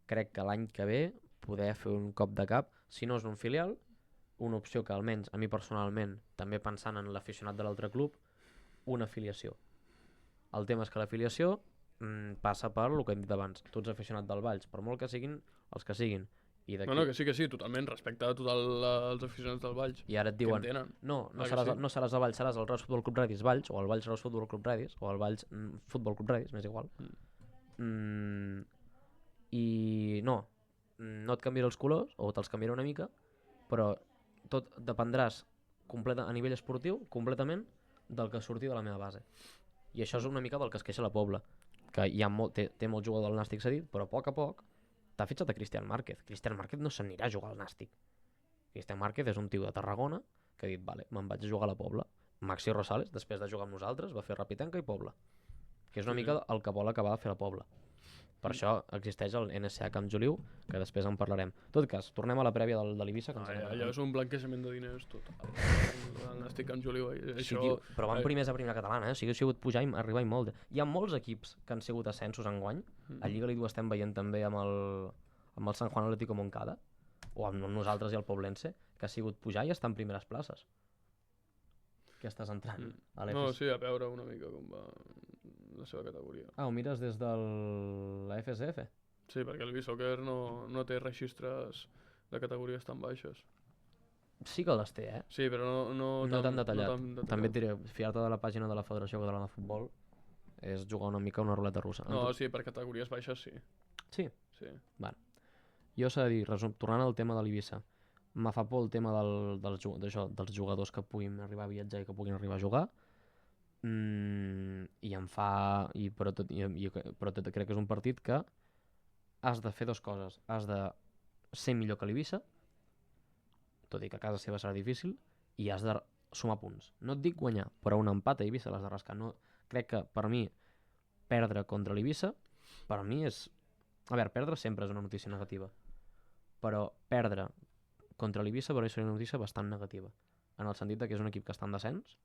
crec que l'any que ve poder fer un cop de cap, si no és un filial, una opció que almenys a mi personalment, també pensant en l'aficionat de l'altre club, una afiliació. El tema és que l'afiliació passa per el que hem dit abans. Tu ets aficionat del Valls, per molt que siguin els que siguin. No, que sí, totalment, respecte a tots els aficionats del Valls. I ara et diuen, no seràs el Valls, seràs el Reus Futbol Club Radis Valls, o el Valls Reus Futbol Club Radis, o el Valls Futbol Club Radis, m'és igual. I no et canviaré els colors, o te'ls canviaré una mica, però tot dependràs a nivell esportiu, completament, del que surti de la meva base. I això és una mica del que es queixa la Pobla, que hi ha té molt jugador del Nàstic cedit, però a poc t'ha fitxat a Cristian Márquez. Cristian Márquez no s'anirà a jugar al Nàstic. Cristian Márquez és un tio de Tarragona que ha dit, vale, me'n vaig a jugar a la Pobla. Maxi Rosales, després de jugar amb nosaltres, va fer Rapitenca i Pobla, que és una mica el que vol acabar de fer la Pobla. Per això existeix el NSA Camp Joliu, que després en parlarem. En tot cas, tornem a la prèvia de l'Eivissa. Allò és un blanquejament de diners tot. El Nàstic Camp Joliu. Però van primers a primera catalana, o sigui, ha sigut pujar i arribar i molt. Hi ha molts equips que han sigut ascensos enguany. A Lliga Elite ho estem veient també amb el San Juan Atlético Moncada, o amb nosaltres i el Poblense, que ha sigut pujar i estar en primeres places. Que estàs entrant a l'FS. No, sí, a veure una mica com va la seva categoria. Ho mires des de la FSF? Sí, perquè el B-Soccer no té registres de categories tan baixes. Sí que les té, Sí, però no tan detallat. També et diré, fiar-te de la pàgina de la Federació Catalana de Futbol és jugar una mica una ruleta russa. No, sí, per categories baixes sí. Sí? Sí. Bueno, jo s'ha de dir, tornant al tema de l'Eivissa, me fa por el tema dels jugadors que puguin arribar a viatjar i que puguin arribar a jugar, i em fa... Però crec que és un partit que has de fer dues coses. Has de ser millor que l'Eivissa, tot i que a casa seva serà difícil, i has de sumar punts. No et dic guanyar, però un empat a Eivissa l'has de rascar. Crec que per mi perdre contra l'Eivissa, per mi és... A veure, perdre sempre és una notícia negativa, però perdre contra l'Eivissa per mi és una notícia bastant negativa, en el sentit que és un equip que està en descens,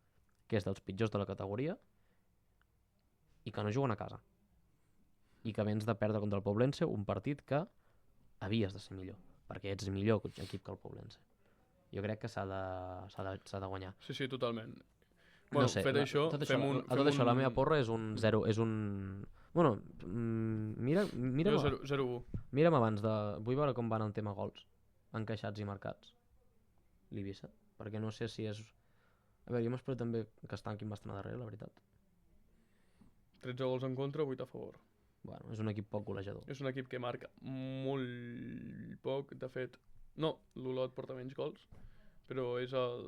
que és dels pitjors de la categoria i que no juguen a casa, i que vens de perdre contra el Poblense un partit que havies de ser millor, perquè ets millor equip que el Poblense. Jo crec que s'ha de guanyar. Sí, totalment. Bueno, no sé, fet això, la meva porra és un 0, és un... Bueno, mira'm 0-1. Mira'm abans de... Vull veure com van el tema gols encaixats i marcats l'Eivissa, perquè no sé si és... A veure, jo m'espero també que es tanquin bastant a darrere, la veritat. 13 gols en contra, 8 a favor. Bueno, és un equip poc golejador. És un equip que marca molt poc, de fet... No, l'Olot porta menys gols, però és el...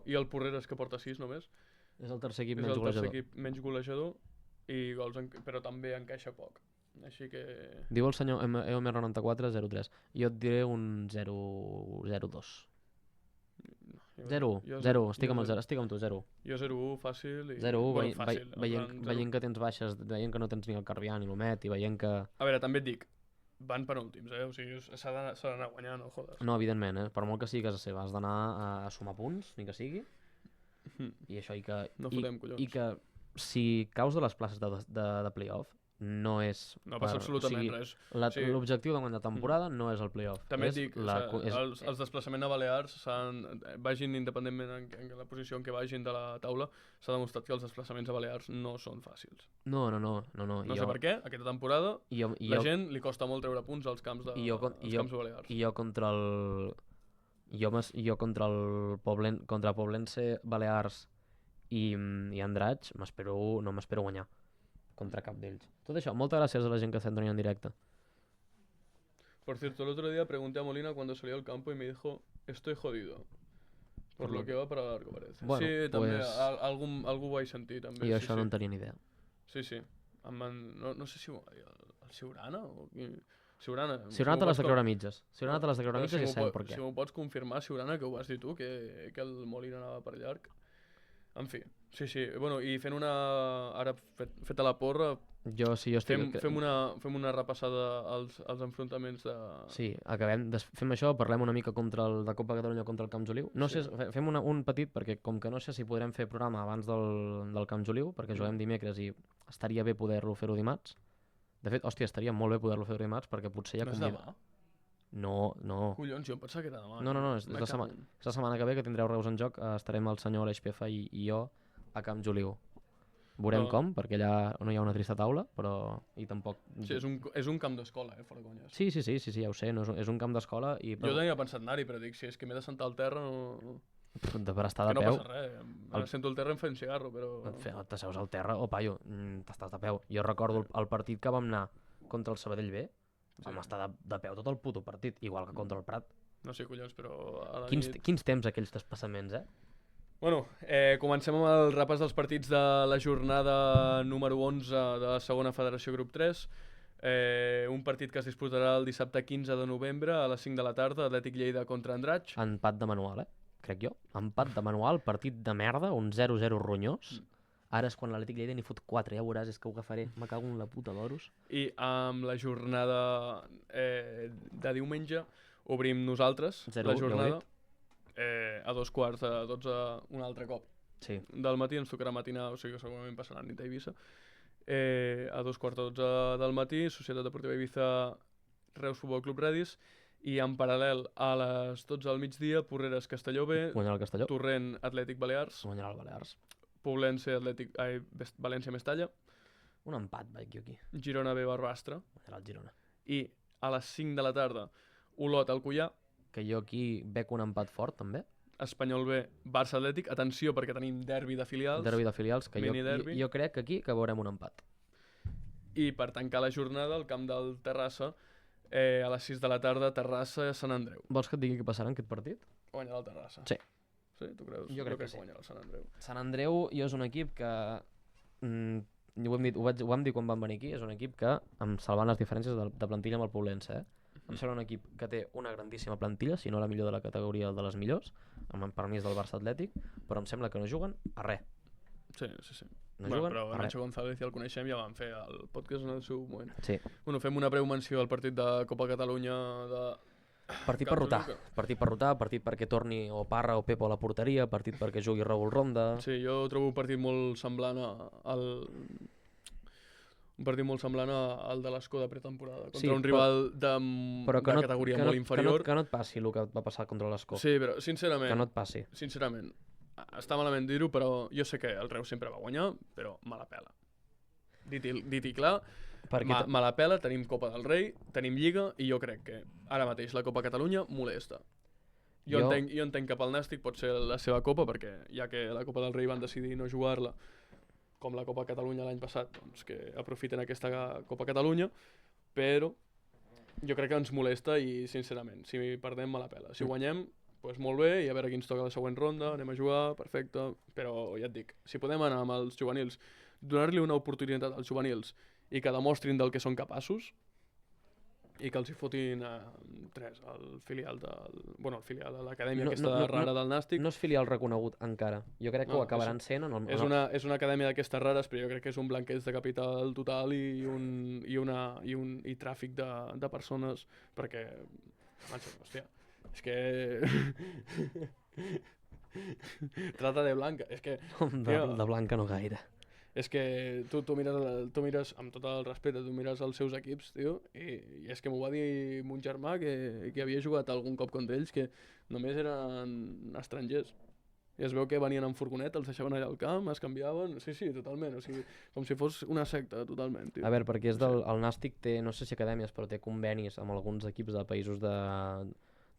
i el Porreres que porta 6 només. És el tercer equip menys golejador. És el tercer equip menys golejador, però també encaixa poc. Així que... Diu el senyor EOMR9403. Jo et diré un 0-2. 0, estic amb el 0, estic amb tu, 0. Jo 0-1 fàcil i... 0-1, Bueno, fàcil. veient que tens baixes, veient que no tens ni el Carrià ni l'Homet i veient que... A veure, també et dic, van per últims, O sigui, s'ha d'anar guanyant, no jodes. No, evidentment, Per molt que sigui casa seva, has d'anar a sumar punts, ni que sigui. I això, i que... No fotem collons. I que si caus de les places de playoff, no és... No passa absolutament res. L'objectiu de guanyar temporada no és el playoff. També et dic, els desplaçaments a Balears vagin independentment en la posició en què vagin de la taula, s'ha demostrat que els desplaçaments a Balears no són fàcils. No. No sé per què, aquesta temporada la gent li costa molt treure punts als camps de Balears. I jo contra el... Jo contra el contra Poblense, Balears i Andratx no m'espero guanyar contra cap d'ells. Tot això, moltes gràcies a la gent que estem tenint en directe. Por cierto, el otro día pregunté a Molina cuando salió al campo y me dijo, estoy jodido. Por lo que va para largo, parece. Bueno, sí, també, algú ho vaig sentir, també. Jo això no en tenia ni idea. Sí. No sé si ho va dir el Siurana o qui... Siurana te l'has de creure mitges. Siurana te l'has de creure mitges i sabem per què. Si m'ho pots confirmar, Siurana, que ho vas dir tu, que el Molina anava per llarg. En fi, sí. Bueno, i fent una... Ara, feta la porra... Jo estic... Fem una repassada als enfrontaments de... Sí, fem això, parlem una mica de Copa Catalunya contra el Camp Joliu. No sé, fem un petit, perquè com que no sé si podrem fer programa abans del Camp Joliu, perquè juguem dimecres i estaria bé poder-lo fer-ho dimarts. De fet, hòstia, estaria molt bé poder-lo fer dimarts, perquè potser ja... No és demà? No. Collons, jo em pensava que era demà. No, és la setmana que ve que tindreu Reus en joc, estarem el senyor Aleix Pefa i jo a Camp Joliu. Veurem com, perquè allà no hi ha una trista taula, però... I tampoc... Sí, és un camp d'escola, fora conyes. Sí, ja ho sé, és un camp d'escola i... Jo tenia pensat anar-hi, però dic, si és que m'he de sentar al terra, no... Per estar de peu... Que no passa res, em sento al terra em fem cigarro, però... T'asseus al terra, paio, t'estàs de peu. Jo recordo el partit que vam anar contra el Sabadell B, vam estar de peu tot el puto partit, igual que contra el Prat. No sé, collons, però... Quins temps aquells despassaments, Bueno, comencem amb el repàs dels partits de la jornada número 11 de la segona federació grup 3. Un partit que es disputarà el dissabte 15 de novembre a les 5 de la tarda, Atlètic Lleida contra Andratx. Empat de manual, crec jo. Empat de manual, partit de merda, un 0-0 ronyós. Ara és quan l'Atlètic Lleida n'hi fot 4, ja veuràs, és que ho agafaré. Me cago en la puta d'oros. I amb la jornada de diumenge obrim nosaltres la jornada. A 2:15 un altre cop. Sí. Del matí ens tocarà matinar, o sigui que segurament passarà nit a Eivissa. A 2:15 del matí, Societat Deportiva Eivissa, Reus Futbol Club Redis, i en paral·lel a les 12 del migdia, Porreres Castelló B, guanyarà el Castelló. Torrent Atlètic Balears, guanyarà el Balears, Poblense València Mestalla, un empat vaig jo aquí, Girona B Barbastre, guanyarà el Girona, i a les 5 de la tarda Olot Alcoià, que jo aquí bec un empat fort també. Espanyol B, Barça Atlètic, atenció perquè tenim derbi de filials. Derbi de filials, que jo crec que aquí que veurem un empat. I per tancar la jornada, al camp del Terrassa, a les 6 de la tarda, Terrassa-Sant Andreu. Vols que et digui què passarà en aquest partit? Guanyarà el Terrassa. Sí. Sí, tu creus? Jo crec que sí. Guanyarà el Sant Andreu. Sant Andreu jo és un equip que... ho vam dir quan vam venir aquí, és un equip que, salvant les diferències de plantilla amb el Poblense, em sembla un equip que té una grandíssima plantilla, si no la millor de la categoria de les millors, per mi és del Barça Atlètic, però em sembla que no juguen a res. Sí. No juguen però a res. Nacho González ja el coneixem, ja vam fer el podcast en el seu moment. Sí. Bueno, fem una breu menció al partit de Copa Catalunya de... Partit per rotar, partit perquè torni o Parra o Pepo a la porteria, partit perquè jugui Raúl Ronda... Sí, jo trobo un partit molt semblant al de l'Escó de pretemporada, contra un rival de categoria molt inferior. Que no et passi el que va passar contra l'Escó. Sí, però sincerament... Que no et passi. Sincerament, està malament dir-ho, però jo sé que el Reus sempre va guanyar, però me la pela. Dit-hi clar, me la pela, tenim Copa del Rei, tenim Lliga, i jo crec que ara mateix la Copa Catalunya molesta. Jo entenc que pel Nàstic pot ser la seva Copa, perquè ja que la Copa del Rei van decidir no jugar-la, com la Copa Catalunya l'any passat, doncs que aprofiten aquesta Copa Catalunya, però jo crec que ens molesta i, sincerament, si perdem, me la pela. Si guanyem, doncs molt bé, i a veure qui ens toca la següent ronda, anem a jugar, perfecte, però ja et dic, si podem anar amb els juvenils, donar-li una oportunitat als juvenils i que demostrin del que són capaços i que els hi fotin 3 al filial el filial de l'acadèmia rara del Nàstic. No és filial reconegut encara. Jo crec que ho acabaran sent en el... És una acadèmia d'aquestes rares, però jo crec que és un blanqueig de capital total i tràfic de persones, perquè... Hòstia, és que... Trata de blanca, és que... De blanca no gaire. És que tu mires, amb tot el respecte, tu mires els seus equips, tio, i és que m'ho va dir mon germà que havia jugat algun cop contra ells, que només eren estrangers. I es veu que venien en furgoneta, els deixaven allà al camp, es canviaven, sí, totalment, o sigui, com si fos una secta, totalment, tio. A veure, perquè el Nàstic té, no sé si acadèmies, però té convenis amb alguns equips de països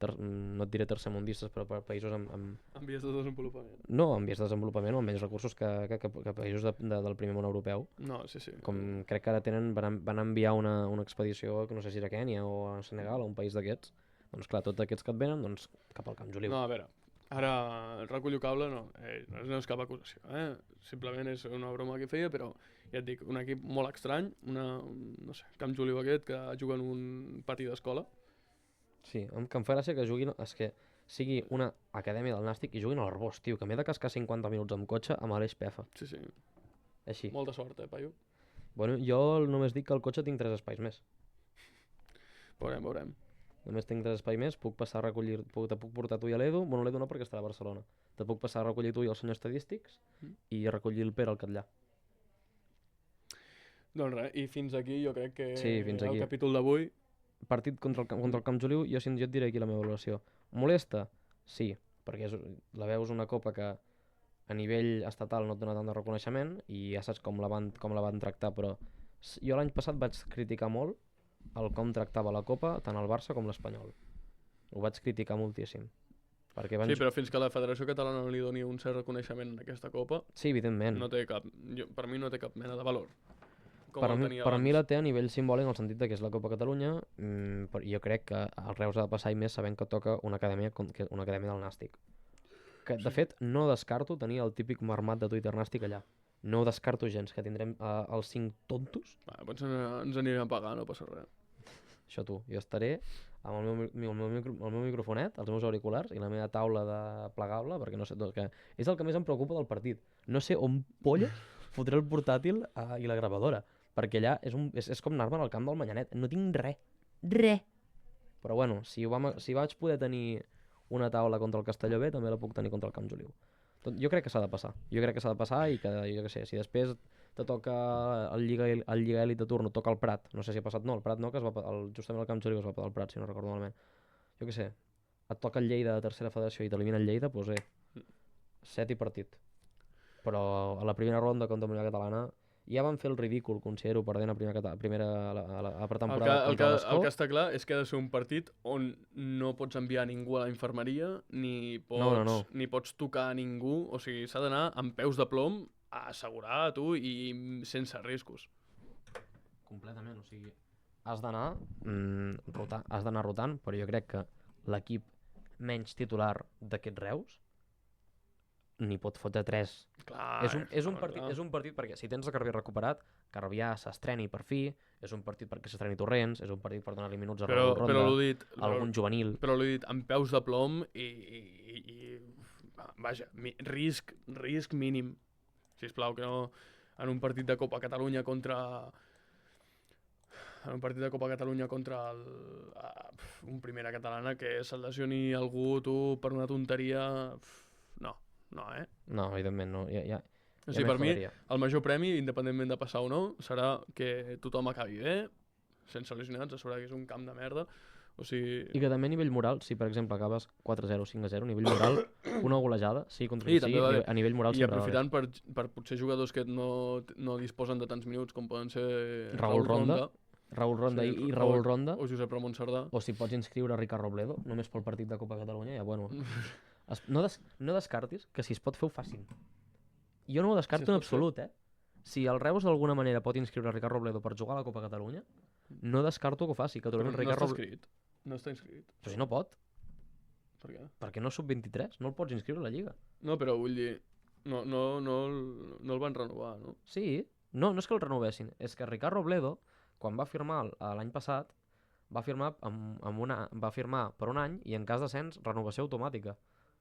no et diré tercermundistes, però per països amb... En vies de desenvolupament. No, en vies de desenvolupament o amb menys recursos que països del primer món europeu. No, sí. Com crec que ara van enviar una expedició, que no sé si era a Kènia o a Senegal, o un país d'aquests. Doncs clar, tots aquests que et venen, doncs cap al Camp Joliu. No, a veure, ara recullo cable, no és cap acusació, simplement és una broma que feia, però ja et dic, un equip molt estrany, no sé, Camp Joliu aquest, que juga en un pati d'escola. Sí, que em fa gràcia que juguin, és que sigui una acadèmia del Nàstic i juguin a l'Arbós, tio, que m'he de cascar 50 minuts amb cotxe amb Aleix Pefa. Sí. Així. Molta sort, paio. Bueno, jo només dic que al cotxe tinc 3 espais més. Veurem. Només tinc 3 espais més, puc passar a recollir, te puc portar tu i a l'Edu, bueno, l'Edu no perquè estarà a Barcelona. Te puc passar a recollir tu i el senyor Estadístics i a recollir el Pere al Catllà. Doncs res, i fins aquí jo crec que fins aquí. El capítol d'avui... Partit contra el Camp Joliu, jo et diré aquí la meva valoració. Molesta? Sí, perquè la veus una copa que a nivell estatal no et dona tant de reconeixement i ja saps com la van tractar, però jo l'any passat vaig criticar molt el com tractava la copa tant el Barça com l'Espanyol. Ho vaig criticar moltíssim. Sí, però fins que la Federació Catalana no li doni un cert reconeixement en aquesta copa... Sí, evidentment. Per mi no té cap mena de valor. Per mi la té a nivell simbòlic en el sentit que és la Copa Catalunya, jo crec que el Reus ha de passar i més sabent que toca una acadèmia del Nàstic. Que, de fet, no descarto tenir el típic marmat de Twitter Nàstic allà. No ho descarto gens, que tindrem els 5 tontos. Doncs ens anirem a pagar, no passa res. Això tu, jo estaré amb el meu microfonet, els meus auriculars i la meva taula de plegable, perquè no sé, que és el que més em preocupa del partit. No sé on polles fotré el portàtil i la gravadora. Perquè allà és com anar-me'n al camp del Manyanet. No tinc res. Però bueno, si vaig poder tenir una taula contra el Castelló B, també la puc tenir contra el Camp Joliu. Jo crec que s'ha de passar. I que, jo què sé, si després te toca el Lliga Elit de turno, toca el Prat. No sé si ha passat, no, el Prat no, que justament el Camp Joliu es va parar el Prat, si no recordo malament. Jo què sé, et toca el Lleida de tercera federació i t'elimina el Lleida, doncs 7 i partit. Però a la primera ronda contra la Unió Catalana ja van fer el ridícul, considero, perdent a la pretemporada contra l'Escó. El que està clar és que ha de ser un partit on no pots enviar ningú a la infermeria, ni pots tocar a ningú, o sigui, s'ha d'anar amb peus de plom a assegurar a tu i sense riscos. Completament, o sigui, has d'anar rotant, però jo crec que l'equip menys titular d'aquests Reus ni pot fotre 3. Clar, és un partit perquè si tens el Carvià recuperat, Carvià s'estreni per fi, és un partit perquè s'estreni Torrents, és un partit per donar-li minuts a Raül Ronda, algun juvenil. Però l'he dit, amb peus de plom i vaja, risc mínim. Sisplau, que no en un partit de Copa Catalunya contra un Primera Catalana que se'l lesioni algú, tu, per una tonteria... No, No, evidentment no. O sigui, per mi, el major premi, independentment de passar o no, serà que tothom acabi bé, sense lesionats, a sobre que és un camp de merda. O sigui... I que també a nivell moral, si per exemple acabes 4-0 o 5-0, a nivell moral, una golejada, sí, contra el sí, a nivell moral sempre va bé. I aprofitant per potser jugadors que no disposen de tants minuts com poden ser Raül Ronda i Raül Ronda, o Josep Ramon Sardà, o si pots inscriure Ricard Robledo, només pel partit de Copa Catalunya, ja bueno... No descartis que si es pot fer ho facin. Jo no ho descarto en absolut, Si el Reus d'alguna manera pot inscriure Ricard Robledo per jugar a la Copa Catalunya, no descarto que ho faci. Però no està inscrit. No està inscrit. Però si no pot. Per què? Perquè no és sub-23, no el pots inscriure a la Lliga. No, però vull dir, no el van renovar, no? Sí, No és que el renovessin, és que Ricard Robledo, quan va firmar l'any passat, va firmar per un any i en cas d'ascens, renovació automàtica.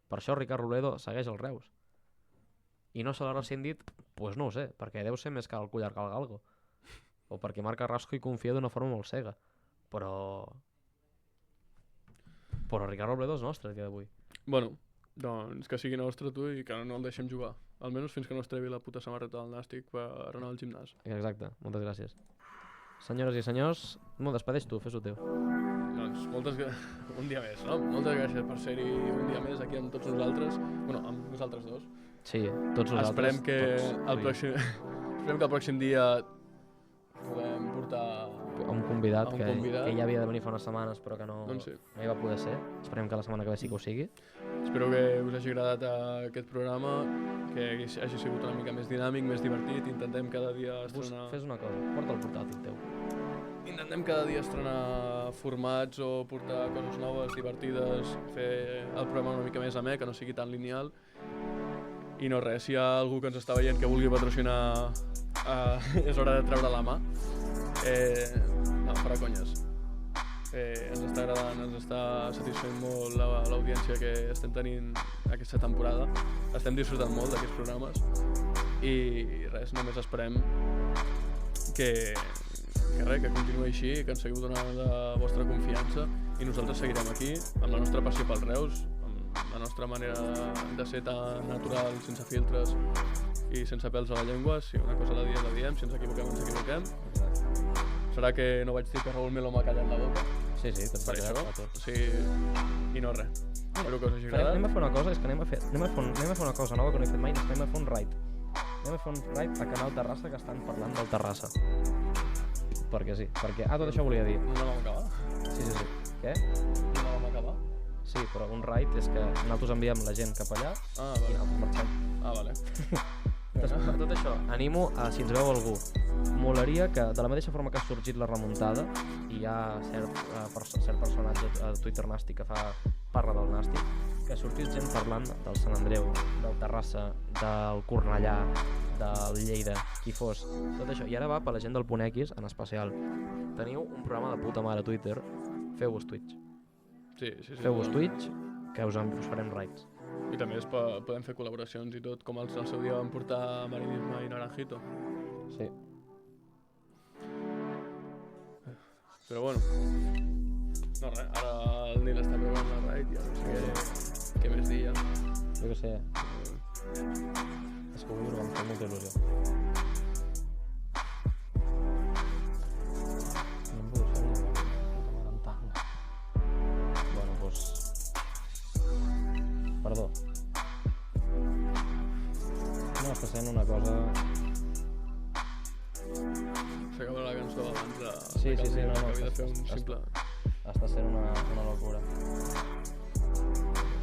Per això Ricard Robledo segueix al Reus. I no se l'ha rescindit, doncs no ho sé, perquè deu ser més que el collar que el galgo. O perquè Marc Carrasco hi confia d'una forma molt cega. Però Ricard Robledo és nostre el dia d'avui. Bueno, doncs que sigui nostre tu i que no el deixem jugar. Almenys fins que no es trevi la puta samarreta del Nàstic per anar al gimnàs. Exacte, moltes gràcies. Senyores i senyors, despedeix tu, fes-ho teu. Doncs un dia més, no? Moltes gràcies per ser-hi un dia més aquí amb tots nosaltres. Bueno, amb nosaltres dos. Sí, tots nosaltres. Esperem que el pròxim dia podem portar un convidat, un que convidat. ja havia de venir fa unes setmanes però que no Doncs sí. hi va poder ser. Esperem que la setmana que ve sí que ho sigui. Espero que us hagi agradat aquest programa, que hagi sigut una mica més dinàmic, més divertit. Intentem cada dia estrenar... Fes una cosa, porta el portàtil teu. Intentem cada dia estrenar formats o portar coses noves, divertides, fer el programa una mica més amè, que no sigui tan lineal. I no res, si hi ha algú que ens està veient que vulgui patrocinar, és hora de treure la mà. No, fora conyes. Ens està agradant, ens està satisfent molt l'audiència que estem tenint aquesta temporada. Estem disfrutant molt d'aquests programes i res, només esperem que continuï així, que ens seguiu donant la vostra confiança i nosaltres seguirem aquí amb la nostra passió pel Reus, amb la nostra manera de ser tan natural, sense filtres i sense pèls a la llengua. Si una cosa la diem, si ens equivoquem, ens equivoquem. Serà que no vaig dir que Raúl Melo m'ha callat la boca. Sí, te'n Per va això, quedar a tot. sí, i no res. Espero que us hagi agradat. Anem a fer una cosa, és que anem a fer una cosa nova que no he fet mai, és que anem a fer un raid. Anem a fer un raid a Canal Terrassa, que estan parlant del Terrassa. Perquè sí, perquè... tot això volia dir. No vam acabar? Sí. Què? No vam acabar? Sí, però un raid és que nosaltres enviem la gent cap allà Ah, i vale. nosaltres marxem. Ah, vale. Per tot això, animo a, si ens veu algú, molaria que, de la mateixa forma que ha sorgit la remuntada, i hi ha cert personatge a Twitter nàstic que parla del nàstic, que sortís gent parlant del Sant Andreu, del Terrassa, del Cornellà, del Lleida, qui fos, tot això. I ara va per la gent del Punt X en especial. Teniu un programa de puta mare a Twitter, feu-vos Twitch. Sí. Feu-vos Twitch, que us farem raids. I també podem fer col·laboracions i tot, com el seu dia vam portar Marinisme i Naranjito. Sí. Però bueno, no res, ara el Nil està provant la raid i ara no sé què més dir ja. Jo què sé. És que avui ho vam fer molta il·lusió. No em puc fer una puta mare en tanga. Bueno, doncs... Perdó. No, està sent una cosa... S'acaba la cançó abans de... Sí, no, Acabi de fer un simple... Està sent una locura.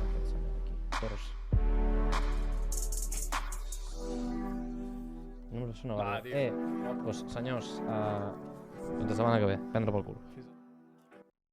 Aquest senyor aquí. Tors. No em sona Va, gaire. tio. Doncs senyors, fins la setmana que ve. Prendre pel cul. Fins-